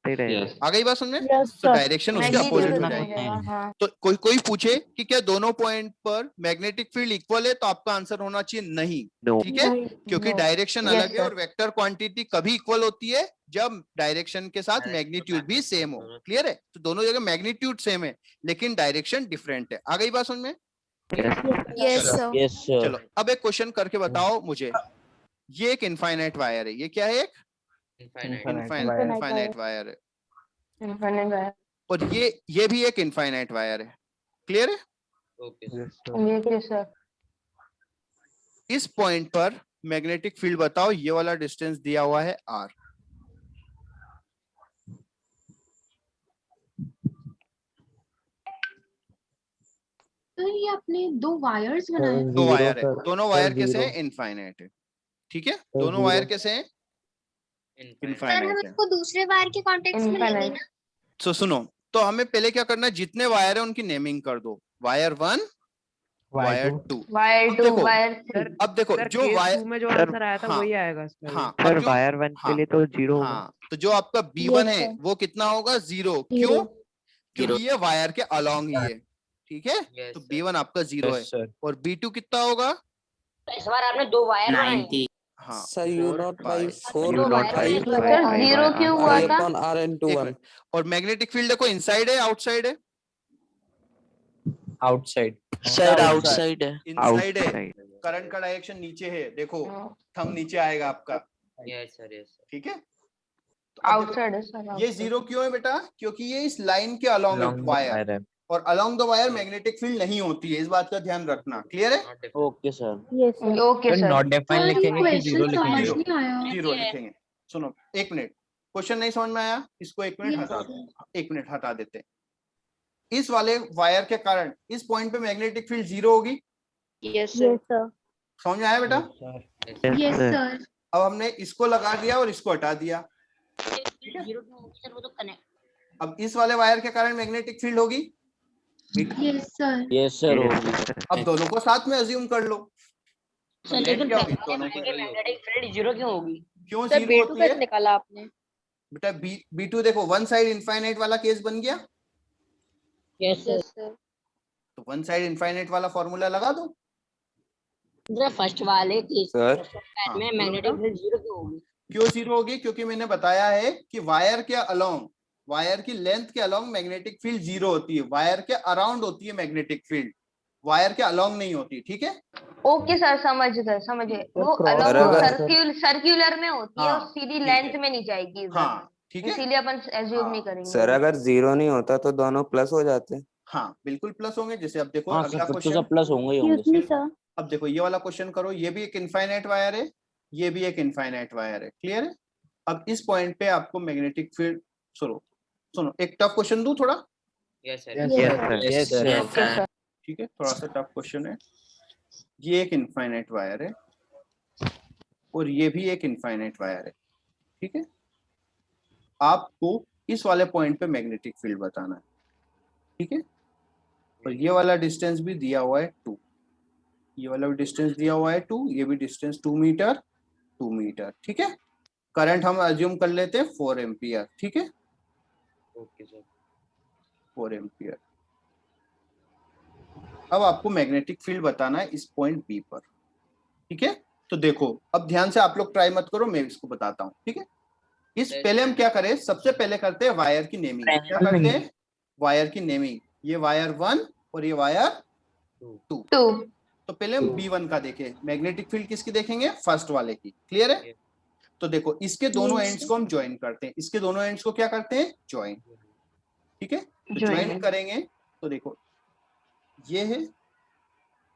रहेगा। आ गई बात समझ में? यस तो सर। डायरेक्शन उसके Magnitude अपोजिट हो हो जाएगी। जाएगा, हाँ। तो कोई पूछे कि क्या दोनों पॉइंट पर मैग्नेटिक फील्ड इक्वल है, तो आपका आंसर होना चाहिए नहीं, ठीक है, क्योंकि डायरेक्शन Yes, अलग है sir. और वेक्टर क्वांटिटी कभी इक्वल होती है जब डायरेक्शन के साथ मैग्नीट्यूड भी सेम हो, क्लियर है। तो दोनों जगह मैग्नीट्यूड सेम है लेकिन डायरेक्शन डिफरेंट है। आ गई बात समझ में? Yes sir. चलो अब एक क्वेश्चन करके बताओ मुझे, ये एक इनफाइनाइट वायर है, ये क्या है? एक इनफाइनाइट वायर है, Infinite है। और ये भी एक इनफाइनाइट वायर है, क्लियर है। ये क्या सर? इस पॉइंट पर मैग्नेटिक फील्ड बताओ, ये वाला डिस्टेंस दिया हुआ है r, सर ये आपने दो वायर्स बनाए? दो वायर है, दोनों वायर कैसे हैं? इनफाइनाइट है, ठीक है। दोनों वायर कैसे हैं? सर हम इनफाइनाइट है। इसको दूसरे वायर के कॉन्टेक्स्ट में लेंगे ना? तो सुनो, तो हमें पहले क्या करना है, जितने वायर है उनकी नेमिंग कर दो, वायर 1, वायर 2, वायर 2 देखो, वायर 3। अब देखो सर जो केस वायर 2 में जो आंसर आया था हाँ, वही आएगा इसमें। हाँ सर अब जो वायर 1 के लिए तो 0 होगा। हाँ तो जो आपका B1 है sir. वो कितना होगा? 0, क्यों? क्योंकि ये वायर के अलोंग ही है, ठीक है। तो B1 आपका 0 है, और B2 कितना होगा? तो इस बार आपने दो वायर बनाए। हाँ sir you 4 not by pi 4 तो नॉट वायर में बाई सर जीरो क्यों हुआ आई था? अपॉन आर एन टू एक 1 मिनट। और मैग्नेटिक फील्ड देखो इनसाइड है आउटसाइड है? आउटसाइड सर आउटसाइड है। इनसाइड है। करंट का डायरेक्शन नीचे है, देखो थंब नीचे आएगा आपका, यस सर यस सर। ठीक है। तो अब देखो, आउटसाइड है सर, ये outside। जीरो क्यों है बेटा? क्योंकि ये इस लाइन के अलोंग है वायर, है और along the wire magnetic field नहीं होती है, इस बात का ध्यान रखना। क्लियर है? Not different. Okay sir. Yes sir. Okay sir. Not define sir ये लिखेंगे कि क्वेश्चन जीरो समझ लिखेंगे? नहीं आया। जीरो लिखेंगे। सुनो एक मिनट, क्वेश्चन नहीं समझ में आया? इसको एक मिनट Yes, हटा sir. दो, एक मिनट हटा देते हैं। इस वाले वायर के कारण इस पॉइंट पे मैग्नेटिक फील्ड जीरो होगी। Yes yes sir. समझ में आया बेटा? Yes sir. अब हमने इसको लगा दिया और इसको हटा दिया। जीरो क्यों होगी सर? वो तो कनेक्ट। अब इस वाले वायर के कारण मैग्नेटिक फील्ड होगी। Yes sir. यस सर होगी। अब दोनों को साथ में अज्यूम कर लो। तो सर नेट लेकिन क्या होगी पहले दोनों की? मैग्नेटिक फील्ड जीरो क्यों होगी? क्यों सर जीरो B2 होती कैसे है निकाला आपने? बेटा? B2 देखो वन साइड इनफाइनाइट वाला केस बन गया, यस सर। Yes sir. तो वन साइड इनफाइनाइट वाला फॉर्मूला लगा दो। फर्स्ट वाले केस सर में मैग्नेटिक फील्ड जीरो क्यों होगी? क्यों जीरो होगी? क्योंकि मैंने बताया है कि वायर के अलोंग, वायर की लेंथ के अलोंग मैग्नेटिक फील्ड जीरो होती है, वायर के अराउंड होती है मैग्नेटिक फील्ड, वायर के अलोंग नहीं होती। ठीक है? ओके सर, समझ गए समझ गए। वो अगर- अलग सर्क्यूलर में होती है हाँ, और सीधी ठीक लेंथ है। में नहीं जाएगी इधर। हाँ ठीक है। इसीलिए अपन एज्यूम हाँ। नहीं करेंगे। सर अगर जीरो नहीं होता तो दोनों प्लस हो जाते। हाँ बिल्कुल प्लस होंगे। जैसे अब देखो हाँ अगला सर, फिर तो क्वेश्चन, सब प्लस होंगे ही होंगे एक्सक्यूज मी सर। सर। अब देखो ये वाला क्वेश्चन करो, ये भी एक इनफाइनाइट वायर है, ये भी एक इनफाइनाइट वायर है। क्लियर है? अब इस पॉइंट पे आपको मैग्नेटिक फील्ड, सुनो सुनो एक टफ क्वेश्चन दूं थोड़ा? Yes sir. Yes sir. Okay sir. ठीक है, थोड़ा सा टफ क्वेश्चन है। ये एक इनफाइनाइट वायर है और ये भी एक इनफाइनाइट वायर है। ठीक है, आपको इस वाले पॉइंट पे मैग्नेटिक फील्ड बताना है। ठीक है, और ये वाला डिस्टेंस भी दिया हुआ है 2, ये वाला भी डिस्टेंस दिया हुआ है 2, ये भी डिस्टेंस 2 मीटर 2 मीटर। ठीक है, करंट हम अज्यूम कर लेते हैं 4 एम्पियर। ठीक है, ओके सर। 4 एम्पियर। अब आपको मैग्नेटिक फील्ड बताना है इस पॉइंट बी पर। ठीक है, तो देखो अब ध्यान से आप लोग ट्राई मत करो, मैं इसको बताता हूँ। ठीक है, इस पहले हम क्या करें, सबसे पहले करते हैं वायर की नेमिंग। क्या करते हैं? वायर की नेमिंग। ये वायर 1 और ये वायर 2। तो पहले हम B1 का देखें, मैग्नेटिक फील्ड किसकी देखेंगे? फर्स्ट वाले की। क्लियर है? तो देखो इसके दोनों एंड्स को हम ज्वाइन करते हैं, इसके दोनों एंड्स को क्या करते हैं? ज्वाइन। ठीक है, तो ज्वाइन करेंगे तो देखो ये है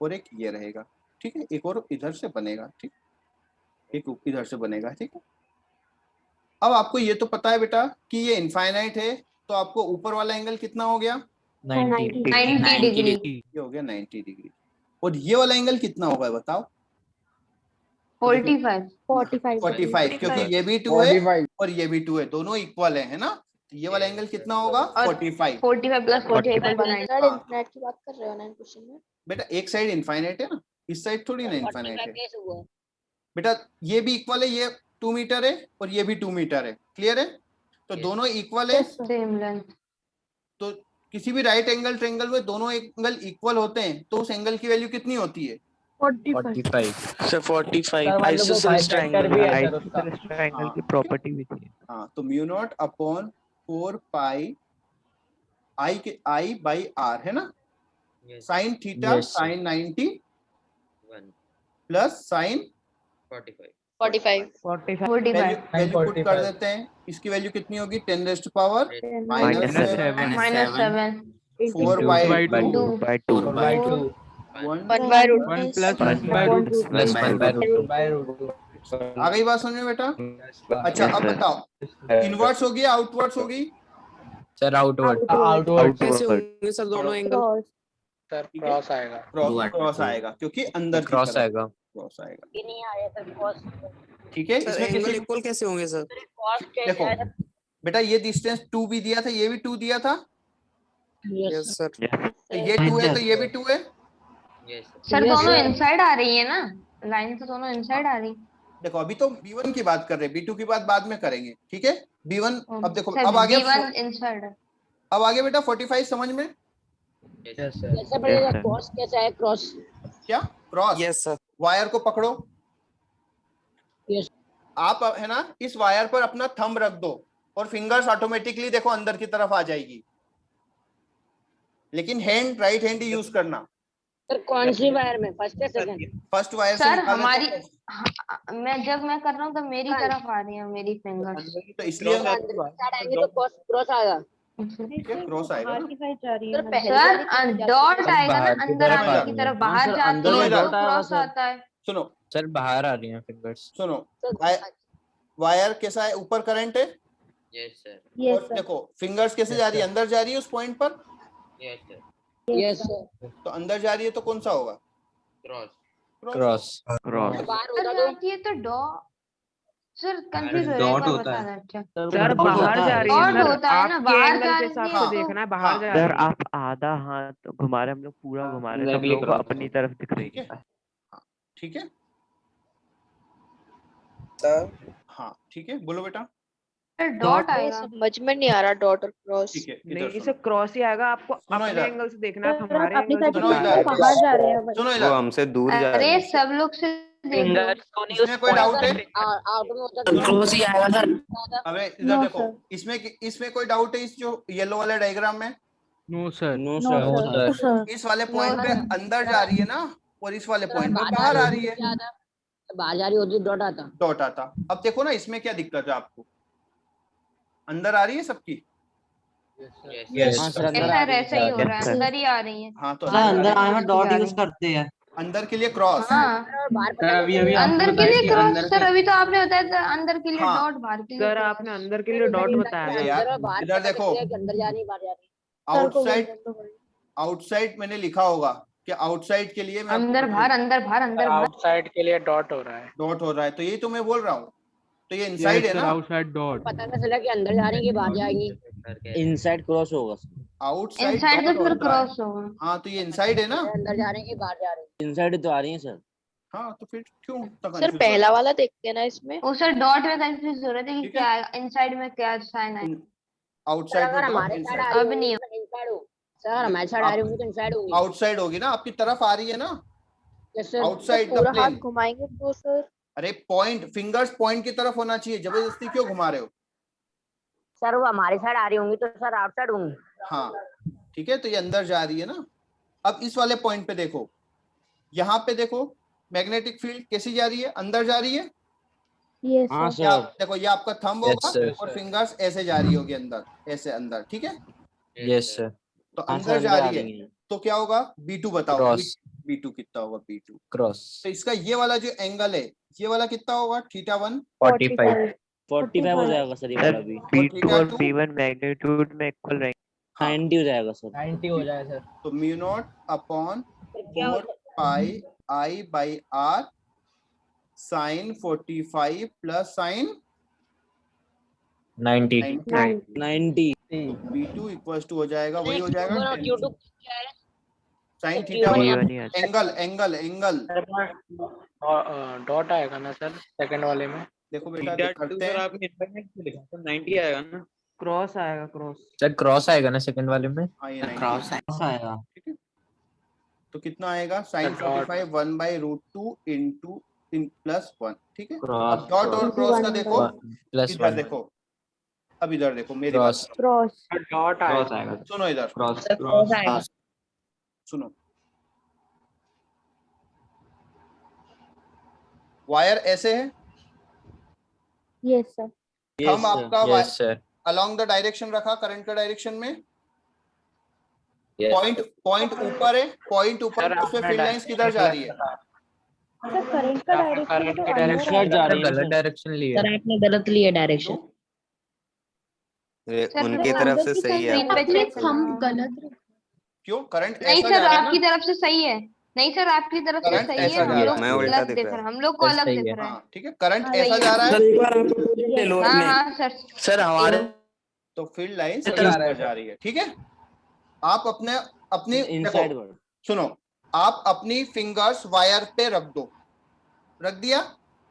और एक ये रहेगा। ठीक है, एक और इधर से बनेगा। ठीक, एक इधर से बनेगा। ठीक है, अब आपको ये तो पता है बेटा कि ये इनफाइनाइट है, तो आपको ऊपर वाला एंगल कितना हो गया? 90 डिग्री। ये हो गया 90 डिग्री। और ये वाला एंगल कितना होगा बताओ? 45 45, क्योंकि ये भी 2 है और ये भी 2 है, दोनों इक्वल है ना? तो ये वाला एंगल कितना होगा? 45। 45 plus 48 equal to 90। Sir infinite की बात कर रहे हो ना इन क्वेश्चन में? बेटा एक साइड इनफाइनाइट है ना, इस साइड थोड़ी ना इनफाइनाइट है। कैसे हुआ? बेटा ये भी इक्वल है, ये 2 मीटर है और ये भी 2 मीटर है। क्लियर है? तो दोनों इक्वल है, सेम लेंथ। तो किसी भी राइट एंगल ट्रायंगल में दोनों एंगल इक्वल होते हैं, तो उस एंगल की वैल्यू कितनी होती है? 45 सर 45 आइसोसेलेस ट्रायंगल की प्रॉपर्टी भी थी। हाँ, तो mu naught upon 4 pi I by R है ना, sine theta sine 90 plus sine 45 value put कर देते हैं। इसकी वैल्यू कितनी होगी? 10 रेज़्ड टू पावर -7 -7 4 बाई 2 आ गई बात समझ में बेटा? अच्छा अब बताओ, इनवर्ट्स होगी आउटवर्ड्स होगी? सर आउटवर्ड कैसे होंगे सर दोनों एंगल? सर क्रॉस आएगा। क्रॉस आएगा, क्योंकि अंदर क्रॉस आएगा। क्रॉस आएगा। ये नहीं आया सर कॉस। ठीक है, सर इसमें एंगल किसी इक्वल कैसे होंगे सर? कॉस देखो बेटा ये डिस्टेंस 2 भी दिया था, ये भी 2 दिया था, यस सर। तो ये 2 है तो ये भी 2 है। सर दोनों इनसाइड आ रही है ना, लाइन तो दोनों इनसाइड आ रही। देखो अभी तो B1 की बात कर रहे हैं, B2 की बात बाद में करेंगे। ठीक है, B1 अब देखो सर अब आगे B1 इनसाइड है। अब आगे बेटा 45 समझ में? कैसे पड़ेगा? कॉस कैसा है? क्रॉस क्या क्रॉस? Yes sir. वायर को पकड़ो, आप है ना इस वायर पर अपना थंब रख दो और फिंगर्स ऑटोमेटिकली देखो अंदर की तरफ आ जाएगी, लेकिन हैंड राइट हैंड ही यूज करना। सर कौन सी वायर में, फर्स्ट या सेकंड? फर्स्ट वायर से सर निकालो हमारी तो मैं कर रहा हूँ तो मेरी तरफ आ रही है मेरी फिंगर्स। तो इसलिए आएंगे तो क्रॉस आएगा। क्रॉस आएगा बाहर ना। की साइड जा रही है सर डॉट आएगा ना अंदर बाहर आने की तरफ, बाहर जाती है तो क्रॉस आता है। सुनो सर बाहर आ रही हैं फिंगर्स। सुनो, वायर कैसा है, ऊपर करंट है यस सर, और देखो फिंगर्स कैसे जा रही है, अंदर जा रही है उस पॉइंट पर। Yes sir, yes sir. तो अंदर जा रही है तो कौन सा होगा? क्रॉस। क्रॉस। बाहर सर होता तो जाती है तो डॉट। सर कंफ्यूज हो रहा है, एक बार बता दो। अच्छा सर बाहर जा रही है डॉट सर, होता है ना, आपके बाहर एंगल जा के रही हिसाब है से तो देखना है, बाहर जा सर रही है। आप आधा हाथ घुमा रहे, हम लोग पूरा घुमा रहे हैं, सब लोगों को अपनी तरफ दिख रही है। ठीक है सर हाँ ठीक है, बोलो बेटा। डॉट आएगा। समझ में नहीं आ रहा डॉट और क्रॉस। ठीक है नहीं सर क्रॉस ही आएगा, आपको सुनो अपने इधर। एंगल से देखना है, सर, हमारे आप अपनी एंगल से साइड सुनो बता इधर। रहे हैं। बाहर जा रहे हैं। सुनो वो इधर, हमसे दूर जा रहे अरे हैं। सब लोग से देख लो। इसमें कोई डाउट है? आउट में होता तो क्लोज ही आएगा सर। अबे इधर No, देखो, sir. इसमें कोई डाउट है इस जो येलो वाले डायग्राम में? No sir. No no sir. Sir. इस वाले पॉइंट पे sir. अंदर जा रही है ना, और इस वाले पॉइंट पे बाहर आ रही है, बाहर जा रही होती डॉट आता। डॉट आता। अब देखो ना इसमें क्या दिक्कत है आपको, अंदर आ रही है सबकी? यस हाँ सर अंदर आ सर रही है। ऐसा ही हो रहा है, अंदर ही आ रही है। हाँ तो सर अंदर आने में डॉट जा रही यूज है। करते हैं। अंदर के लिए क्रॉस। हाँ अभी अंदर के लिए क्रॉस। सर अभी तो आपने बताया था अंदर के लिए हाँ। डॉट, बाहर के लिए सर क्रॉस। आपने अंदर के लिए डॉट बताया अरे था। यार इधर देखो, अंदर जा रही बाहर जा रही। आउटसाइड मैंने लिखा होगा कि आउटसाइड के लिए मैं अंदर बाहर अंदर बाहर अंदर बाहर। आउटसाइड के लिए डॉट हो रहा है। डॉट हो रहा है, तो यही तो मैं बोल रहा हूँ। तो ये इनसाइड है ना, आउटसाइड डॉट। पता नहीं चला कि अंदर जा रही है कि बाहर जाएगी। इनसाइड क्रॉस होगा। आउटसाइड इनसाइड तो डॉट फिर होता है। क्रॉस होगा। हाँ तो ये इनसाइड है ना। अंदर जा रही है कि बाहर जा रही है। इनसाइड तो आ रही है सर। हाँ तो फिर क्यों सर पहला वाला देखते हैं ना इसमें। वो सर डॉट में कंफ्यूज हो रहे थे कि ठीक है। क्या इनसाइड में क्या साइन है। आउटसाइड अगर में हमारे डॉट, साइड आ अब रही नहीं होगी तो इनसाइड हो। सर हमारे साइड आ रही होगी तो इनसाइड होगी। आउटसाइड होगी ना, आपकी तरफ आ रही है ना, यस सर। आउटसाइड द पूरा हाथ प्लेन। घुमाएंगे तो सर। अरे पॉइंट, फिंगर्स पॉइंट की तरफ होना चाहिए, जबरदस्ती क्यों घुमा रहे हो? सर वो हमारे साइड आ रही होंगी तो सर आउटसाइड होंगी। हाँ ठीक है, तो ये अंदर जा रही है ना। अब इस वाले पॉइंट पे देखो, यहाँ पे देखो मैग्नेटिक फील्ड कैसी जा रही है, अंदर जा रही है। हाँ ये सर। देखो ये आपका थंब Yes, होगा sir. और फिंगर्स ऐसे जा रही होगी अंदर, ऐसे अंदर, ठीक है। Yes sir. तो हाँ अंदर सर जा अंदर आ रही है, रही है। तो क्या होगा? B2 बताओ। Cross. B2 कितना होगा? B2 cross. तो इसका ये वाला जो एंगल है, ये वाला कितना होगा? θ1 45। 45 हो जाएगा सर ये सर वाला भी। B2 और B1 मैग्नीट्यूड में इक्वल रहेंगे। 90 हो जाएगा सर। 90 हो जाए सर। तो μ0 upon 4 pi I by R sine 45 plus sine 90। 90। B2 equals to हो जाएगा, वही हो जाएगा Q2 क्या है? साइन B1 ही θ1 आता है। एंगल। डॉट आएगा ना सर सेकंड वाले में? देखो बेटा करते हैं, आपने इनफाइनाइट लिखा तो 90 आएगा ना? क्रॉस आएगा क्रॉस। सर क्रॉस आएगा ना सेकंड वाले में? हाँ ये 90 क्रॉस आएगा। ठीक है। तो कितना आएगा? साइन 45 1 बाई √2 इंटू प्लस 1, ठीक है। अब डॉट और क्रॉस का देखो, प्लस इधर 1 देखो, अब इधर देखो मेरी बात क्रॉस। क्रॉस। डॉट आएगा। सुनो, इधर क्रॉस। सुनो, वायर ऐसे है, यस सर। थंब आपका yes sir. Along the direction रखा, करंट का डायरेक्शन में। Yes. पॉइंट ऊपर है, पॉइंट ऊपर, उसमें फील्ड लाइंस किधर जा रही है? सर करंट का डायरेक्शन तो डायरेक्शन अंदर जा रही है गलत डायरेक्शन लिया। सर आपने गलत लिया डायरेक्शन। उनकी तरफ से सही है। अपने थंब गलत रख। क्यों? करंट नहीं ऐसा सर जा रहा है आपकी ना, तरफ से सही है। नहीं सर आपकी तरफ से करंट सही है, ऐसा जा हम रहा लोग है। मैं उल्टा अलग दिख देख रहा रहे है। हैं, हम लोग को सर अलग सही दिख है। रहा है। हाँ ठीक है, करंट हाँ, ऐसा सही जा रहा है, हाँ हाँ सर। सर हमारे तो फील्ड लाइंस इस तरह इधर जा रही है, ठीक है। आप अपनी इनसाइड देखो, वर्ड। सुनो, आप अपनी फिंगर्स वायर पे रख दो, रख दिया,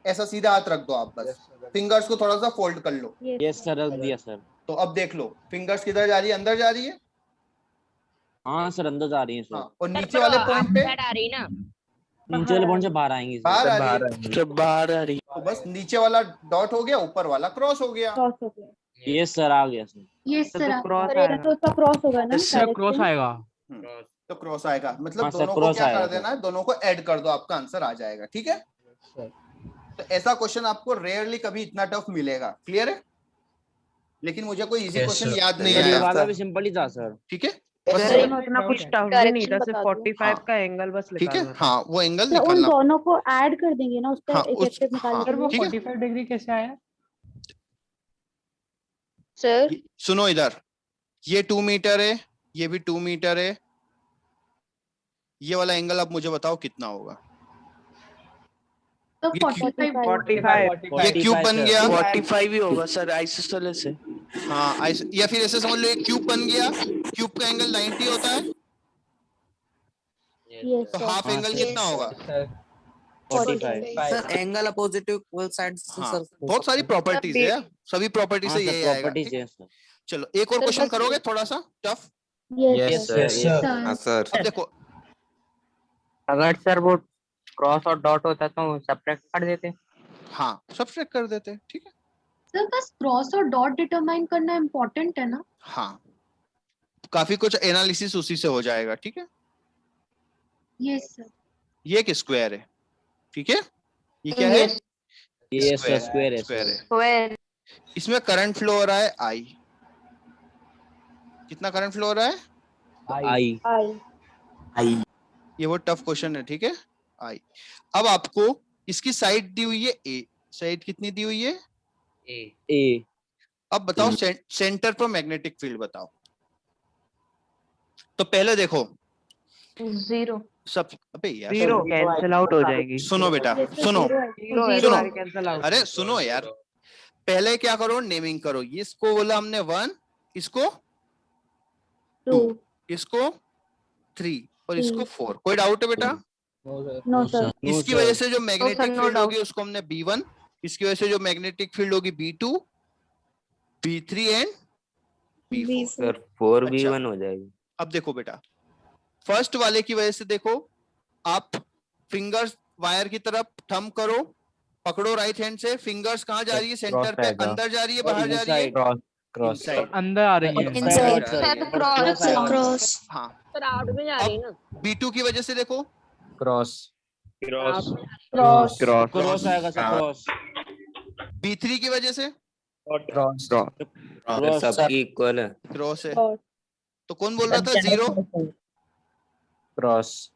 ऐसा सीधा हाथ रख दो आप, बस फिंगर्स को थोड़ा सा फोल्ड कर लो। यस सर रख दिया सर। तो अब देख लो फिंगर्स किधर जा रही है, अंदर जा रही है। हाँ सर अंदर जा रही है सर। हाँ, और नीचे वाले पॉइंट पे, साइड आ रही ना। नीचे वाले पॉइंट से बाहर आएंगी सर। बाहर आ रही है। जब बाहर आ रही तो तो बस नीचे वाला डॉट हो गया, ऊपर वाला क्रॉस हो गया। क्रॉस हो गया। यस सर, आ गया sir. Yes sir cross sir तो उसका क्रॉस होगा ना क्रॉस डायरेक्शन। आएगा। तो क्रॉस आएगा, मतलब हाँ सर, दोनों को क्रॉस क्या आएगा कर सर। देना है, दोनों को ऐड कर दो, आपका आंसर आ जाएगा। ठीक है, तो ऐसा क्वेश्चन आपको रेयरली कभी इतना टफ मिलेगा। क्लियर है? लेकिन मुझे कोई इजी क्वेश्चन याद नहीं सर ये आया। वाला भी सिंपल ही था सर। ठीक है, सर इसमें उतना कुछ टफ भी नहीं था, Correction सिर्फ बता दो। 45 हाँ। का एंगल बस ठीक है, निकालना था। हाँ वो एंगल तो उन निकालना। दोनों को ऐड कर देंगे ना, उसका हाँ, उस इफेक्टिव निकालने हाँ, के सर वो लिए। ठीक है। 45 डिग्री कैसे आया? सर सुनो इधर, ये 2 मीटर है, ये भी 2 मीटर है, ये वाला एंगल अब मुझे बताओ कितना होगा। तो ये 45 45 ये क्यूब बन गया। 45 ही होगा सर, आइसोसेलेस है। हाँ या फिर ऐसे समझ लो एक क्यूब बन गया, क्यूब का एंगल 90 होता है, यस तो सर। हाफ हाँ, एंगल सर। कितना होगा? 45। Sir angle opposite to equal sides से हाँ, सर बहुत सारी प्रॉपर्टीज है, सभी प्रॉपर्टी हाँ से सर, यही आएगा। प्रॉपर्टीज ठीक? है सर। चलो एक और सर, क्वेश्चन बस- करोगे थोड़ा सा tough. Yes yes sir. Sir. हाँ सर। अब देखो, अगर सर वो क्रॉस और डॉट होता तो सब्ट्रैक्ट कर देते। हाँ सब्ट्रैक्ट कर देते। ठीक है, सर बस क्रॉस और डॉट डिटरमाइन करना इम्पोर्टेंट है ना। हाँ काफी कुछ एनालिसिस उसी से हो जाएगा। ठीक है, यस सर। ये एक स्क्वायर है। ठीक है, ये क्या है? यस सर, स्क्वायर है स्क्वायर सर। है। स्क्वायर इसमें करंट फ्लो हो रहा है आई। कितना करंट फ्लो हो रहा है? आई। आई। ये वो टफ क्वेश्चन है। ठीक है, आई। अब आपको इसकी साइड दी हुई है ए, साइड कितनी दी हुई है? ए। अब बताओ सेंटर पर मैग्नेटिक फील्ड बताओ। तो पहले देखो 0 सब, अबे यार जीरो कैंसिल आउट हो जाएगी। सुनो बेटा, सुनो जीरो है, सुनो। सारे कैंसिल आउट। अरे सुनो यार, पहले क्या करो, नेमिंग करो। इसको बोला हमने 1, इसको 2, इसको 3 और इसको 4। कोई डाउट है बेटा? No sir. इसकी वजह से जो मैग्नेटिक no फील्ड doubt. होगी उसको हमने B1, इसकी वजह से जो मैग्नेटिक फील्ड होगी B2, B3 and B4। Sir 4B1 हो जाएगी। अब देखो बेटा, फर्स्ट वाले की वजह से देखो, आप फिंगर्स वायर की तरफ थंब करो, पकड़ो राइट हैंड से। फिंगर्स कहाँ जा रही है? सेंटर पे। अंदर जा रही है, बाहर जा रही है? Cross Inside। अंदर आ रही है। इनसाइड सर क्रॉस हाँ, सर आउट में जा रही है ना। B2 की वजह से देखो, क्रॉस क्रॉस। क्रॉस आएगा सर, क्रॉस। B3 की वजह से क्रॉस क्रॉस सबकी इक्वल है। क्रॉस है। तो कौन बोल रहा था 0? क्रॉस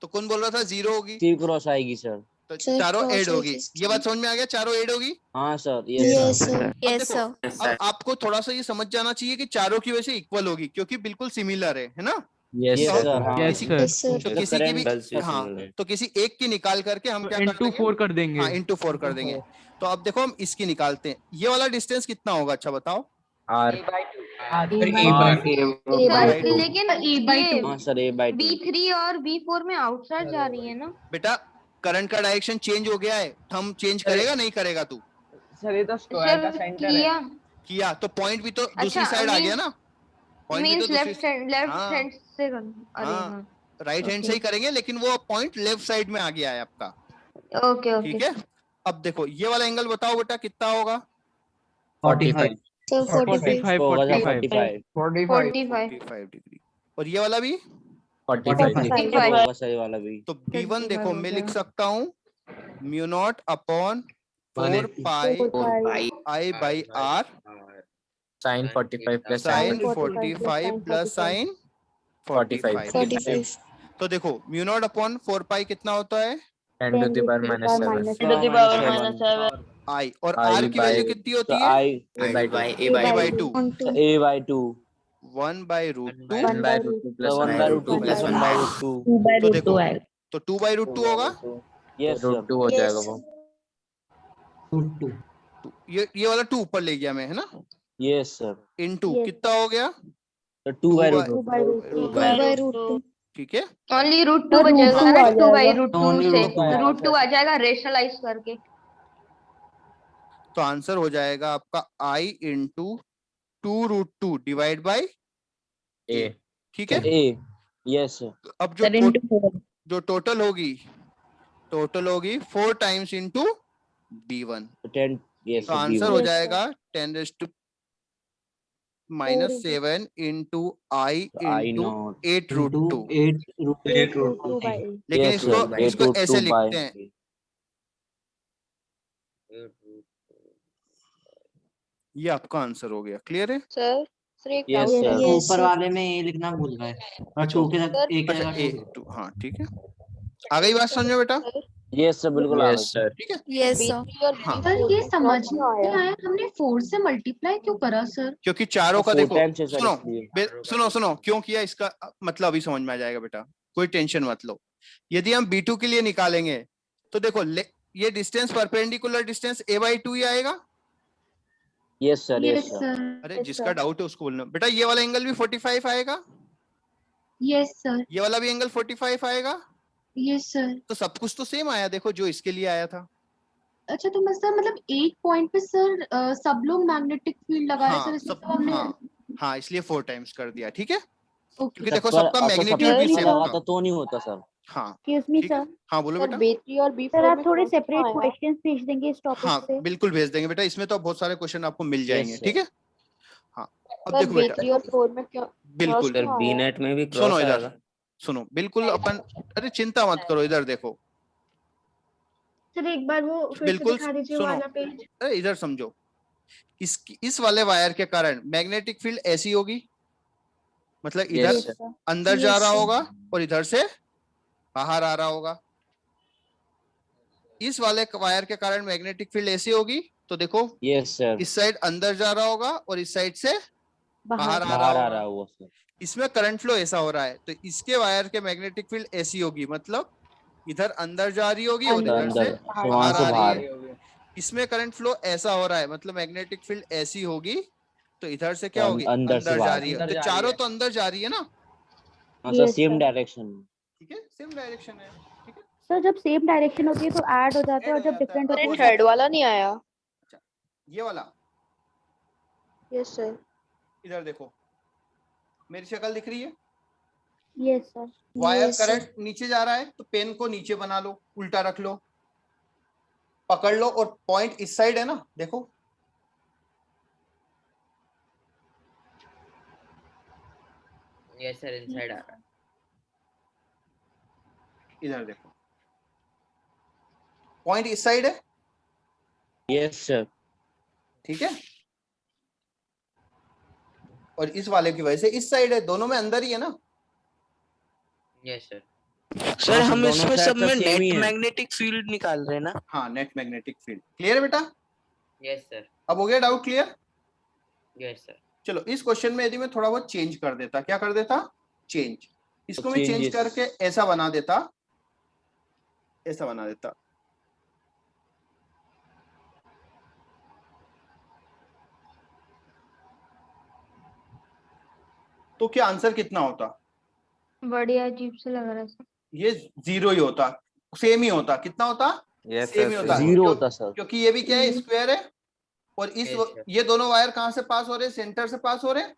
तो कौन बोल रहा था 0 होगी? फिर क्रॉस आएगी सर। तो सर, चारों cross ऐड होगी। होगी। ये बात समझ में आ गया? चारों ऐड होगी। हाँ सर, यस यस सर अब देखो, अब आपको थोड़ा सा ये समझ जाना चाहिए कि चारों की वजह से इक्वल होगी, क्योंकि बिल्कुल सिमिलर है ना? Yes yes sir. हाँ यस यस सर। सर तो किसी की भी, हाँ, तो किसी एक की निकाल करके हम क्या कर इनटू देंगे? 4 कर देंगे। हाँ, इंटू 4 कर देंगे। तो अब देखो हम इसकी निकालते हैं। ये वाला डिस्टेंस कितना होगा? अच्छा बताओ। आर लेकिन ये हाँ सर, A/2। B3 और B4 में आउटसाइड जा रही है ना। बेटा करंट का डायरेक्शन चेंज हो गया है, थंब चेंज करेगा नहीं करेगा तू? सर ये तो स्क्वायर का सर सेंटर है। किया किया तो पॉइंट भी तो दूसरी अच्छा, साइड आ गया ना? पॉइंट भी तो मींस लेफ्ट दूसरी, लेफ्ट हाँ। हैंड से अरे हाँ, हाँ राइट हैंड से ही करेंगे, लेकिन वो पॉइंट लेफ्ट साइड में आ गया है आपका। ओके ठीक है, अब देखो ये वाला एंगल बताओ बेटा कितना होगा? 45 सर 45 होगा सर 45 45। 45 डिग्री। और ये वाला भी 45 होगा सर, ये वाला भी। तो B1 देखो मैं लिख सकता हूँ mu naught upon 4 pi I by R sine 45 plus sine 45 plus sine 45। 45 तो देखो म्यू नॉट अपॉन 4 पाई कितना होता है? 10 to the power -7 I। और I R की वैल्यू by- कितनी होती है? A/2 A/2 1 by root 2। 1 by root 2 plus 1 by root 2 plus 1 by root 2। तो देखो, तो 2 बाई रूट 2 होगा। Yes root sir. 2 हो जाएगा वो। ये वाला 2 ऊपर ले गया मैं, है ना? Yes sir. Into Yes. कितना हो गया? 2 by root 2 by root 2 2 by root 2 ठीक है, ओनली रूट 2 तो root बचेगा 2 ना, आ 2 बाई जाएगा। रूट 2 Only से root 2 आएगा रूट 2 आ जाएगा रेशनलाइज करके। तो आंसर हो जाएगा आपका I into 2 root 2 divide by A ठीक है। A। Yes sir. अब जो टोटल होगी 4 टाइम्स इंटू B1। 10 yes तो sir, आंसर B1 हो Yes, sir. जाएगा 10⁻⁻7 into I I into naught 8 root into 2। 8 root 8 root 2 by 8. लेकिन yes sir, 8 इसको root 2 ऐसे by लिखते हैं, ये आपका आंसर हो गया। क्लियर है? सर सर एक yes डाउट sir, है। Yes, ऊपर sir. वाले में ए लिखना भूल गए और अच्छा 2 के साथ सर, ए के अच्छा जगह ए 2 टू, हाँ ठीक है, आ गई बात समझो बेटा? सर yes sir, बिल्कुल आ यस गए सर। ठीक है, यस सर B3 और हाँ। सर B4 ये में समझ क्रॉस में क्यों नहीं आया? आया, हमने 4 से मल्टीप्लाई क्यों करा सर? क्योंकि चारों का 4 देखो, टाइम्स है सर सुनो इसलिए सुनो सुनो, क्यों किया इसका मतलब अभी समझ में आ जाएगा बेटा, कोई टेंशन मत लो। यदि हम B2 के लिए निकालेंगे तो देखो ये डिस्टेंस परपेंडिकुलर डिस्टेंस a/2 ही आएगा। yes sir, yes yes sir, sir. अरे Yes, जिसका sir. डाउट है उसको बोलना बेटा। ये वाला एंगल भी 45 आएगा, यस सर। ये वाला भी एंगल 45 आएगा। Yes sir. तो सब कुछ तो सेम आया, देखो जो इसके लिए आया था। अच्छा तो मतलब एक पॉइंट पे सर सब लोग मैग्नेटिक फील्ड लगा रहे हाँ सर, इसलिए सब, तो हमने हाँ इसलिए 4 टाइम्स कर दिया। ठीक है, ओके। क्योंकि देखो सब पर सबका अगर सब मैग्नीट्यूड भी पर सेम लगा था। था तो नहीं होता सर। हाँ Excuse me, ठीक है, sir. हाँ बोलो सर बेटा। B3 और सर B4 आप में थोड़े क्रॉस क्यों सेपरेट आया? क्वेश्चंस भेज देंगे इस टॉपिक हाँ पे? बिल्कुल भेज देंगे बेटा, इसमें तो बहुत सारे क्वेश्चन आपको मिल जाएंगे। sir. ठीक है, हाँ अब सर देखो बेटा, B3 और 4 में क्रॉस बिल्कुल क्यों आया? बीनेट में भी सुनो क्रॉस इधर, आएगा। सुनो बिल्कुल अपन, अरे चिंता मत करो, इधर देखो सर एक बार वो फिर से बिल्कुल दिखा दीजिए सुनो, वाला पेज। अरे इधर समझो, इस वाले वायर के कारण मैग्नेटिक फील्ड ऐसी होगी, मतलब इधर Yes, sir. अंदर जा Yes, रहा sir. होगा और इधर से बाहर आ रहा होगा। इस वाले वायर के कारण मैग्नेटिक फील्ड ऐसी होगी, तो देखो yes sir, इस साइड अंदर जा रहा होगा और इस साइड से बाहर आ रहा बाहर आ होगा। रहा हुआ सर। इसमें करंट फ्लो ऐसा हो रहा है, तो इसके वायर के मैग्नेटिक फील्ड ऐसी होगी, मतलब इधर अंदर जा रही होगी और इधर से अंदर वहां बाहर से आ बाहर रही है। इसमें करंट फ्लो ऐसा हो रहा है, मतलब मैग्नेटिक फील्ड ऐसी होगी, तो इधर से क्या होगी, अंदर से अंदर जा बाहर। रही है। तो चारों तो अंदर जा रही है ना। हाँ sir, Yes, same sir. Direction में। ठीक है, सेम डायरेक्शन है। ठीक है, सर जब सेम डायरेक्शन होती है तो ऐड हो जाता है, और Add हो जब जाता है, डिफरेंट सर होती ये है opposite। थर्ड वाला नहीं आया? अच्छा ये वाला, यस सर। इधर देखो मेरी शक्ल दिख रही है, यस सर. वायर करंट नीचे जा रहा है, तो पेन को नीचे बना लो, उल्टा रख लो, पकड़ लो, और पॉइंट इस साइड है ना, देखो यस सर इनसाइड आ रहा है। इधर देखो पॉइंट इस साइड है। यस सर, ठीक है, और इस वाले की वजह से इस साइड है, दोनों में अंदर ही है ना। Yes sir. सर हम दोनों इसमें side सब तो में same ही नेट है। मैग्नेटिक फील्ड निकाल रहे हैं ना। हाँ नेट मैग्नेटिक फील्ड। क्लियर है बेटा? Yes sir. अब हो गया डाउट क्लियर? Yes sir. चलो इस क्वेश्चन में यदि मैं थोड़ा बहुत चेंज कर देता, क्या कर देता, चेंज, इसको मैं चेंज Changes. करके ऐसा बना देता, ऐसा बना देता। तो क्या आंसर कितना होता? बढ़िया अजीब से लग रहा है सर. ये 0 ही होता, सेम ही होता। कितना होता? यस सेम ही होता। जीरो होता सर। क्योंकि ये भी क्या है, स्क्वायर है, और इस Yes, sir. ये दोनों वायर कहाँ से पास हो रहे हैं, सेंटर से पास हो रहे हैं।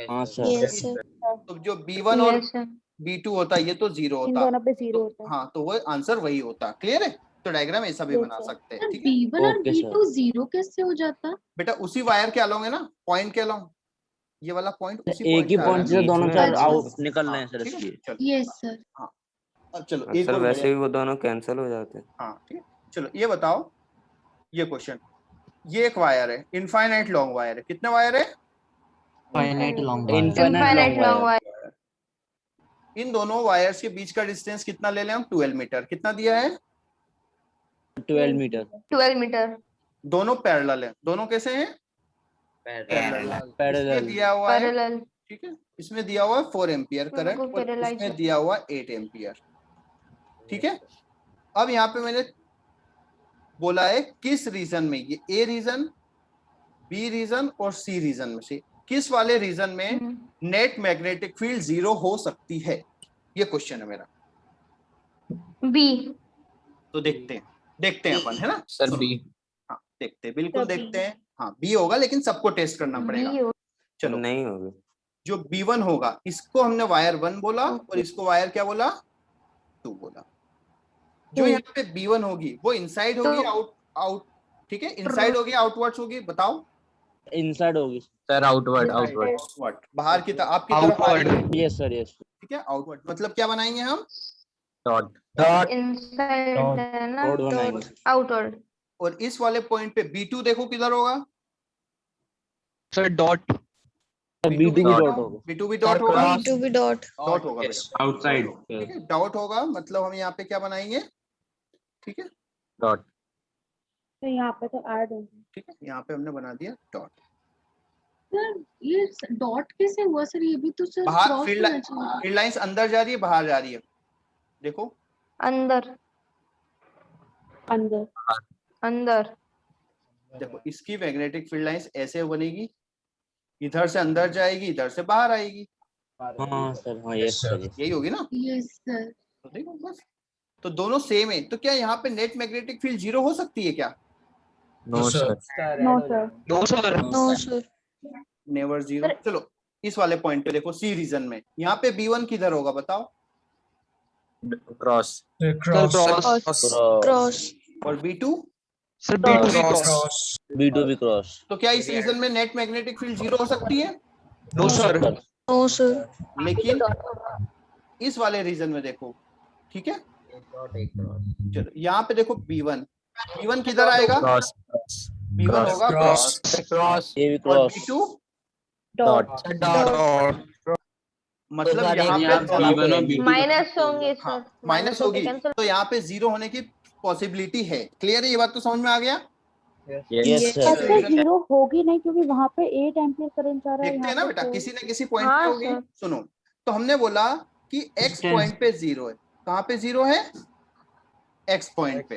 हाँ यस सर। Yes sir. तो जो B1 और Yes, sir. B2 होता है, ये तो 0 इन होता। दोनों पे 0 होता है. हाँ तो वो आंसर वही होता। क्लियर है? तो डायग्राम ऐसा भी Yes, बना sir. सकते हैं। सर ठीक है B1 और Okay, sir. B2 0 कैसे हो जाता? बेटा, उसी वायर के अलोंग है ना, पॉइंट के अलोंग, ये वाला पॉइंट उसी एक पॉइंट ही से आ रहा पॉइंट है। से दोनों बीच सर में आउट अच्छा। निकल रहे हैं हाँ, सर ठीक है, इसलिए। चलो यस सर। हाँ अब चलो एक सर और वैसे बढ़िया। भी वो दोनों कैंसिल हो जाते हैं। हाँ ठीक है, चलो ये बताओ, ये क्वेश्चन, ये एक वायर है, इनफाइनाइट लॉन्ग वायर है। कितने वायर है? Infinite long Infinite long wire. इन दोनों वायर्स के बीच का डिस्टेंस कितना ले लें हम? 12 मीटर। कितना दिया है? 12 मीटर। 12 मीटर. दोनों पैरेलल है। दोनों कैसे हैं? पैरेलल है। इसमें दिया हुआ है, Parallel. ठीक है, इसमें दिया हुआ है 4 एम्पियर करंट, बिल्कुल और parallel इसमें है। दिया हुआ 8 एम्पियर। ठीक है, अब यहाँ पे मैंने बोला है किस रीजन में, ये ए रीजन, बी रीजन और सी रीजन में से किस वाले रीजन में नेट मैग्नेटिक फील्ड 0 हो सकती है, ये क्वेश्चन है मेरा। B. तो देखते हैं अपन, है ना सर बी। हाँ देखते हैं, बिल्कुल सर, B. देखते हैं। हाँ बी होगा, लेकिन सबको टेस्ट करना पड़ेगा। B हो. चलो नहीं होगी। जो B1 होगा, इसको हमने वायर 1 बोला, और इसको वायर क्या बोला, 2 बोला। जो यहाँ पे B1 होगी वो इनसाइड होगी या आउट, ठीक है, इनसाइड होगी आउटवर्ड्स होगी, बताओ। इनसाइड होगी सर आउटवर्ड आउटवर्ड आउटवर्ड, बाहर की तरफ, आपकी तरफ आ रही है, यस सर यस ठीक है, आउटवर्ड मतलब क्या बनाएंगे हम, डॉट डॉट इनसाइड है ना, डॉट बनाएंगे आउटवर्ड। और इस वाले पॉइंट पे B2 देखो किधर होगा, सर डॉट B2 भी डॉट होगा B2 भी डॉट होगा, B2 भी डॉट। डॉट होगा बेटा, आउटसाइड ठीक है, डॉट होगा, मतलब हम यहाँ पे क्या बनाएंगे, ठीक है, डॉट तो यहाँ पे तो ऐड होगी। ठीक है, यहाँ पे हमने बना दिया डॉट। सर ये डॉट कैसे हुआ सर, ये भी तो सर बाहर क्रॉस फील्ड होना चाहिए। फील्ड लाइंस अंदर जा रही है बाहर जा रही है, देखो अंदर अंदर अंदर। देखो इसकी मैग्नेटिक फील्ड लाइंस ऐसे बनेगी, इधर से अंदर जाएगी, इधर से बाहर आएगी, हाँ सर हाँ यस सर यही होगी ना, यस सर। तो देखो बस, तो दोनों सेम है, तो क्या यहाँ पे नेट मैग्नेटिक फील्ड जीरो हो सकती है क्या, no sir no sir no sir no sir. Never zero. चलो इस वाले पॉइंट पे देखो, सी रीजन में यहाँ पे B1 किधर होगा बताओ, क्रॉस क्रॉस क्रॉस। और B2, सर B2 भी क्रॉस B2 भी क्रॉस तो क्या इस रीजन में नेट मैग्नेटिक फील्ड जीरो हो सकती है, नो सर नो सर। लेकिन इस वाले रीजन में देखो, ठीक है, चलो यहाँ पे देखो B1 किधर आएगा, क्रॉस B1 होगा क्रॉस, क्रॉस ये भी और क्रॉस B2 डॉट डॉट मतलब यहाँ पे माइनस होंगे हाँ सर, माइनस होगी, cancel। तो यहाँ पे जीरो होने की पॉसिबिलिटी है, क्लियर है, ये बात तो समझ में आ गया, यस सर ऐसे जीरो होगी नहीं क्योंकि वहाँ पे 8 एम्पीयर करंट जा रहा है। देखते हैं यहाँ ना पे बेटा, तो- किसी न किसी पॉइंट पे हाँ होगी, सर। सुनो, तो हमने बोला कि X पॉइंट पे जीरो है, कहाँ पे जीरो है, X पॉइंट पे,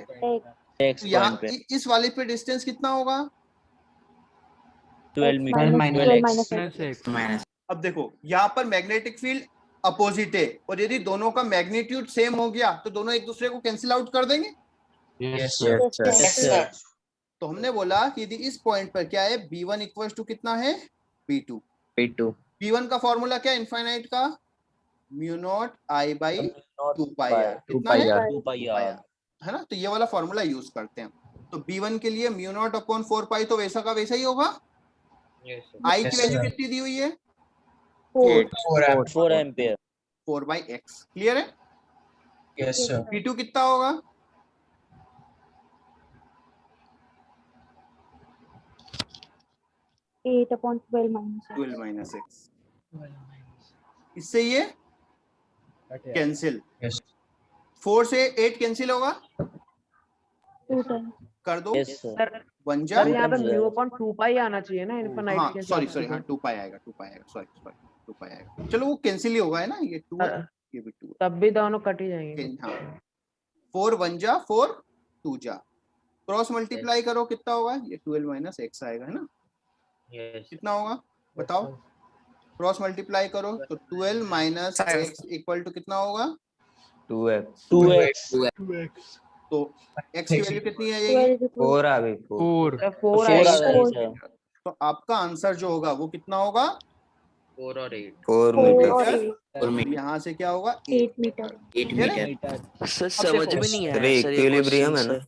एक तो यहाँ इस वाले पे डिस्टेंस कितना होगा, 12 मीटर माइनस अब देखो यहाँ पर मैग्नेटिक फील्ड अपोजिट है, और यदि दोनों का मैग्नीट्यूड सेम हो गया तो दोनों एक दूसरे को कैंसिल आउट कर देंगे, यस सर तो हमने बोला कि यदि इस पॉइंट पर क्या है, B1 इक्वल टू कितना है, B2, B2 B1 का फॉर्मूला क्या है इनफाइनाइट का, mu naught I by 2 pi r, कितना है 2 पाई r है ना, तो ये वाला फॉर्मूला यूज करते हैं, तो B1 के लिए म्यू नॉट अपॉन 4 पाई तो वैसा का वैसा ही होगा, I की वैल्यू कितनी दी हुई है, 4 एम्पियर 4 बाई x, क्लियर है, यस सर B2 कितना होगा, eight upon 12 minus 12 minus x, इससे ये कैंसिल, 4 से 8 कैंसिल होगा, 2 टाइम कर दो, यस सर बन जा, सर यहाँ पे म्यू अपॉन 2 पाई आना चाहिए ना इनफिनिट हाँ के सॉरी हिसाब से। हाँ 2 पाई आएगा, 2 पाई आएगा, सॉरी 2 पाई आएगा, चलो वो कैंसिल ही होगा है ना, ये 2 है ये भी 2 है, तब भी दोनों कट ही जाएंगे। हाँ 4 1 जा 4 2 जा, क्रॉस मल्टीप्लाई करो कितना होगा, ये 12 माइनस x आएगा है ना, कितना होगा बताओ, क्रॉस मल्टीप्लाई करो तो 12 माइनस x इक्वल टू कितना होगा, 2x तो x की वैल्यू कितनी आएगी, 4 आ गई 4 4 4 तो आपका आंसर जो होगा वो कितना होगा, 4 और 8 4 मीटर, यहाँ से क्या होगा 8 मीटर। सर समझ में नहीं आया सर, इक्विलिब्रियम है ना,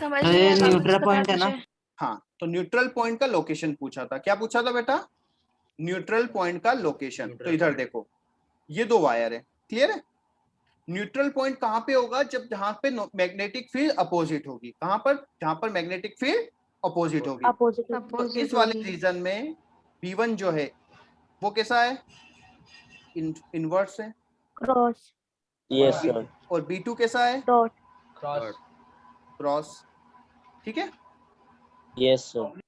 समझ तो ये न्यूट्रल पॉइंट है ना, हाँ तो न्यूट्रल पॉइंट का लोकेशन पूछा था, क्या पूछा था बेटा, न्यूट्रल पॉइंट का लोकेशन, तो इधर देखो ये दो वायर है, क्लियर है, न्यूट्रल पॉइंट कहाँ पे होगा, जब जहां पे मैग्नेटिक फील्ड अपोजिट होगी, कहां पर, जहां पर मैग्नेटिक फील्ड अपोजिट होगी, अपोजिट तो इस वाले रीजन में B1 जो है वो कैसा है, इनवर्स है, क्रॉस यस सर और B2 कैसा है, डॉट क्रॉस, ठीक है, यस सर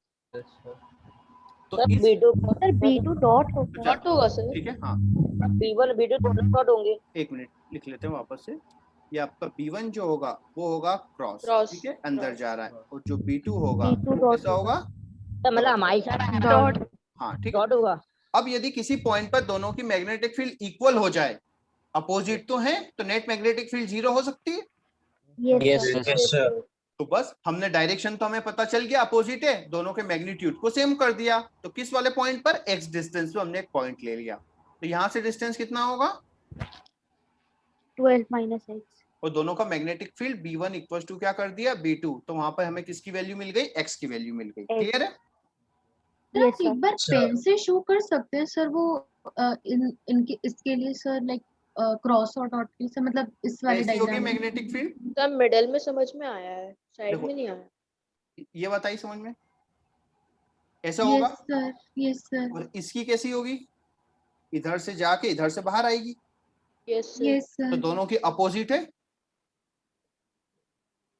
तो इस सर B2 डॉट होगा, डॉट होगा सर, ठीक है, हाँ B1 B2 दोनों डॉट होंगे, एक मिनट लिख लेते हैं वापस से, ये आपका B1 जो होगा वो होगा क्रॉस, क्रॉस, ठीक है, अंदर जा रहा है, और जो B2 होगा B2 वो डॉट कैसा होगा, तो मतलब हमारी साइड डॉट। हाँ ठीक है, डॉट होगा, अब यदि किसी पॉइंट पर दोनों की मैग्नेटिक फील्ड इक्वल हो जाए, अपोजिट तो है, तो नेट मैग्नेटिक फील्ड जीरो हो सकती है, यस सर तो बस हमने डायरेक्शन तो हमें पता चल गया, अपोजिट है, दोनों के मैग्नीट्यूड को सेम कर दिया, तो किस वाले पॉइंट पर, x डिस्टेंस पे हमने एक पॉइंट ले लिया, तो यहाँ से डिस्टेंस कितना होगा, 12 माइनस x और दोनों का magnetic field B1 equal to क्या कर दिया B2, तो वहां पर हमें किसकी वैल्यू मिल गई, x की वैल्यू मिल गई। क्लियर है? सर आप एक बार पेन से शो कर सकते हैं सर वो इनके इसके लिए सर लाइक क्रॉस और डॉट के से मतलब इस वाले ऐसी होगी डायग्राम में मैग्नेटिक फील्ड, सर मिडल में समझ में आया है, साइड देखो। में नहीं आया। ये बताइए समझ में, ऐसा होगा। यस सर और इसकी कैसी होगी, इधर से जाके इधर से बाहर आएगी, यस यस सर, तो सर दोनों की अपोजिट है,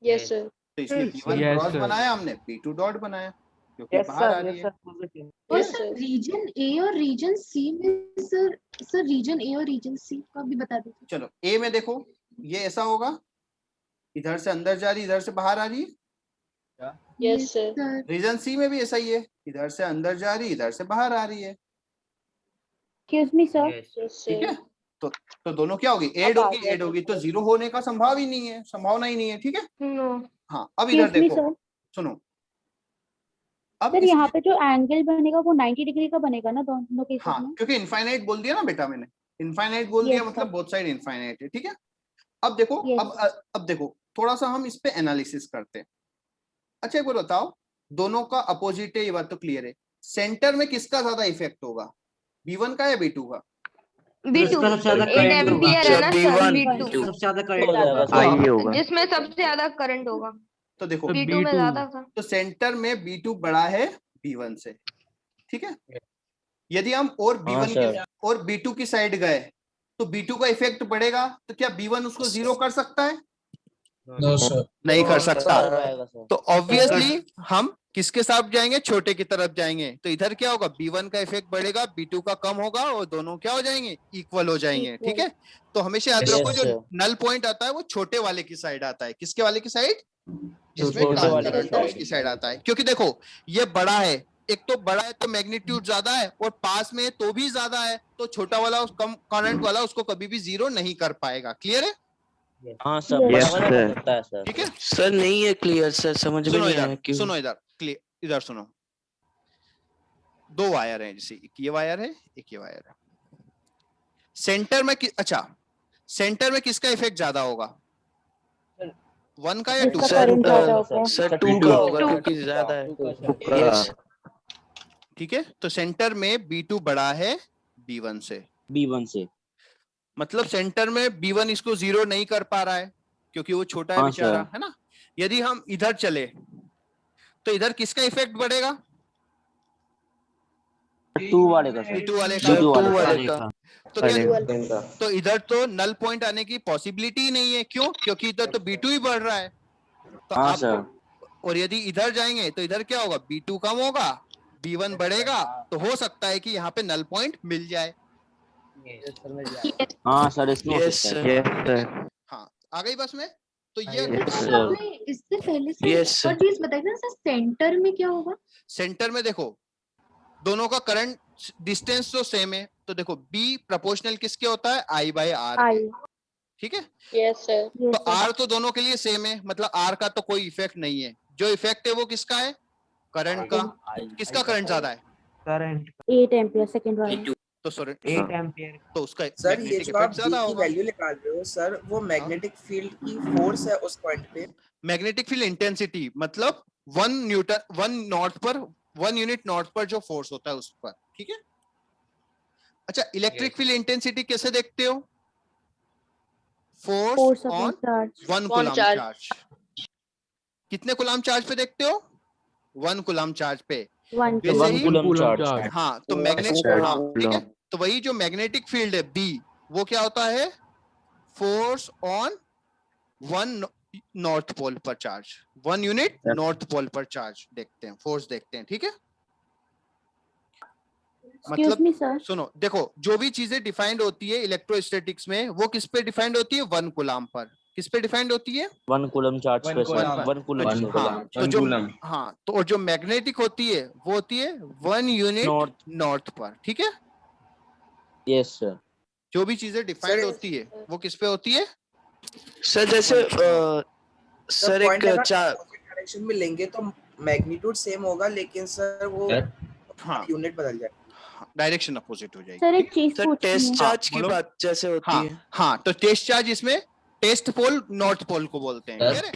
यस सर। तो इसलिए B1 Yes, क्रॉस sir. बनाया हमने, B2 डॉट बनाया क्योंकि यस बाहर आ सर, रही यस है। Sir, positive. और Yes, सर sir. रीजन ए और रीजन सी में सर रीजन ए और रीजन सी का भी बता दीजिए। चलो ए में देखो, ये ऐसा होगा, इधर से अंदर जा रही, इधर से बाहर आ रही है। यस सर, सर रीजन सी में भी ऐसा ही है, इधर से अंदर जा रही, इधर से बाहर आ रही है। एक्सक्यूज मी सर, यस ठीक सर। है, तो दोनों क्या होगी, एड होगी, एड होगी, तो जीरो होने का संभाव ही नहीं है, संभावना ही नहीं है। ठीक है, नो हाँ अब इधर एक्सक्यूज मी देखो, सर, सुनो, अब सर यहाँ इसकी, पे जो एंगल बनेगा वो 90 डिग्री का बनेगा ना दोनों केसेस हाँ में? क्योंकि इनफाइनाइट बोल दिया ना बेटा मैंने, इनफाइनाइट बोल दिया Yes, मतलब sir. बोथ साइड इनफाइनाइट है। ठीक है, अब देखो, Yes. अब देखो थोड़ा सा हम इस पे एनालिसिस करते हैं। अच्छा एक बार बताओ, दोनों का अपोजिट है, ये बात तो क्लियर है, सेंटर में किसका ज्यादा इफेक्ट होगा, B1 का या B2 का? B2 जिसका सबसे ज्यादा 8 करंट होगा, एम्पियर है ना सर, B1 B2 सबसे ज्यादा करंट होगा। आई होगा। जिसमें सबसे ज्यादा करंट होगा तो देखो, B2 में ज्यादा था। तो सेंटर में B2 बड़ा है B1 से। ठीक है, यदि हम और B1 की और B2 की साइड गए तो B2 का इफेक्ट बढ़ेगा, तो क्या B1 उसको जीरो कर सकता है? नहीं कर सकता। तो ऑब्वियसली हम किसके साथ जाएंगे, छोटे की तरफ जाएंगे, तो इधर क्या होगा, B1 का इफेक्ट बढ़ेगा, B2 का कम होगा, और दोनों क्या हो जाएंगे, इक्वल हो जाएंगे। ठीक है, तो हमेशा याद रखो जो नल पॉइंट आता है वो छोटे वाले की साइड आता है। किसके वाले की साइड, जिसमें करंट है उसकी साइड आता है। क्योंकि देखो ये बड़ा है, एक तो बड़ा है तो मैग्नीट्यूड ज्यादा है, और पास में तो भी ज्यादा है, तो छोटा वाला उस कम करंट वाला उसको कभी भी जीरो नहीं कर पाएगा। क्लियर है? हाँ सर, Yes, बड़ा वाला कर सकता है सर। ठीक है, सर नहीं है क्लियर सर, समझ में सुनो नहीं आया इधर, क्यों। सुनो इधर, क्लियर, इधर सुनो, दो वायर हैं, जैसे एक ये वायर है, एक ये वायर है, सेंटर में अच्छा सेंटर में किसका इफेक्ट ज्यादा होगा, 1 का या 2 जिसका का? करंट ज्यादा होगा। सर 2 का होगा क्योंकि ज्यादा है। यस ठीक है, तो सेंटर में B2 बड़ा है B1 से, B1 से। मतलब सेंटर में B1 इसको जीरो नहीं कर पा रहा है क्योंकि वो छोटा है हाँ, बेचारा, सर। है ना। यदि हम इधर चले तो इधर किसका इफेक्ट बढ़ेगा, 2 वाले का सर। B2 वाले का। सर 2 वाले वाले का। तो क्या, तो इधर तो नल पॉइंट आने की पॉसिबिलिटी ही नहीं है। क्यों? क्योंकि इधर तो B2 ही बढ़ रहा है। तो हाँ आप, सर। और यदि इधर जाएंगे तो इधर क्या होगा, B2 कम होगा, B1 बढ़ेगा, तो हो सकता है कि यहाँ पे नल पॉइंट मिल जाए। हाँ सर, इसमें हो यस सकता सर। है। Yes sir. हाँ आ गई बस में। तो ये Yes, सर sir. आपने इससे पहले से Yes, sir. और चीज बताई ना सर, सेंटर में क्या होगा? सेंटर में देखो दोनों का करंट डिस्टेंस तो सेम है, तो देखो B प्रोपोर्शनल किसके होता है, I बाय R। आई। ठीक है, यस सर। तो R तो दोनों के लिए सेम है, मतलब R का तो कोई इफेक्ट नहीं है। जो इफेक्ट है वो किसका है, करंट का। किसका करंट ज्यादा है, करंट 8 एम्पियर सेकंड वाला। तो सॉरी 8 एम्पियर। तो उसका सर ये मैग्नेटिक जो आप इफेक्ट ज्यादा B की होगा। वैल्यू निकाल रहे हो सर, वो मैग्नेटिक फील्ड की फोर्स है उस पॉइंट पे। मैग्नेटिक फील्ड इंटेंसिटी मतलब 1 यूनिट नॉट पर जो फोर्स होता है उस पर। ठीक है, अच्छा इलेक्ट्रिक फील्ड इंटेंसिटी कैसे देखते हो, force force on upon charge. 1 coulomb charge. कितने कूलम चार्ज पे देखते हो, 1 कूलम चार्ज पे। 1 वैसे 1 ही कूलम चार्ज। हाँ, तो हाँ ठीक है, तो वही जो मैग्नेटिक फील्ड है B, वो क्या होता है, फोर्स ऑन 1 नॉर्थ पोल पर चार्ज, 1 यूनिट नॉर्थ पोल पर चार्ज देखते हैं, फोर्स देखते हैं। ठीक है, एक्सक्यूज मी सर, सुनो देखो, जो भी चीजें डिफाइंड होती है इलेक्ट्रोस्टैटिक्स में, वो किस पे डिफाइंड होती है, 1 कूलम पर। किस पे डिफाइंड होती है, 1 कूलम चार्ज पे सर। 1 कूलम से। हाँ, तो जो हाँ, तो और जो मैग्नेटिक होती है वो होती है 1 यूनिट नॉर्थ पर। ठीक है, यस सर। जो भी चीजें डिफाइंड होती है वो किस पे होती है, सर जैसे सर एक डायरेक्शन में लेंगे तो मैग्नीट्यूड सेम होगा, लेकिन सर वो यूनिट बदल जाएगा, डायरेक्शन अपोजिट हो जाएगी। सर एक चीज सर टेस्ट चार्ज की बात जैसे होती है। हाँ, तो टेस्ट चार्ज इसमें टेस्ट पोल नॉर्थ पोल को बोलते हैं।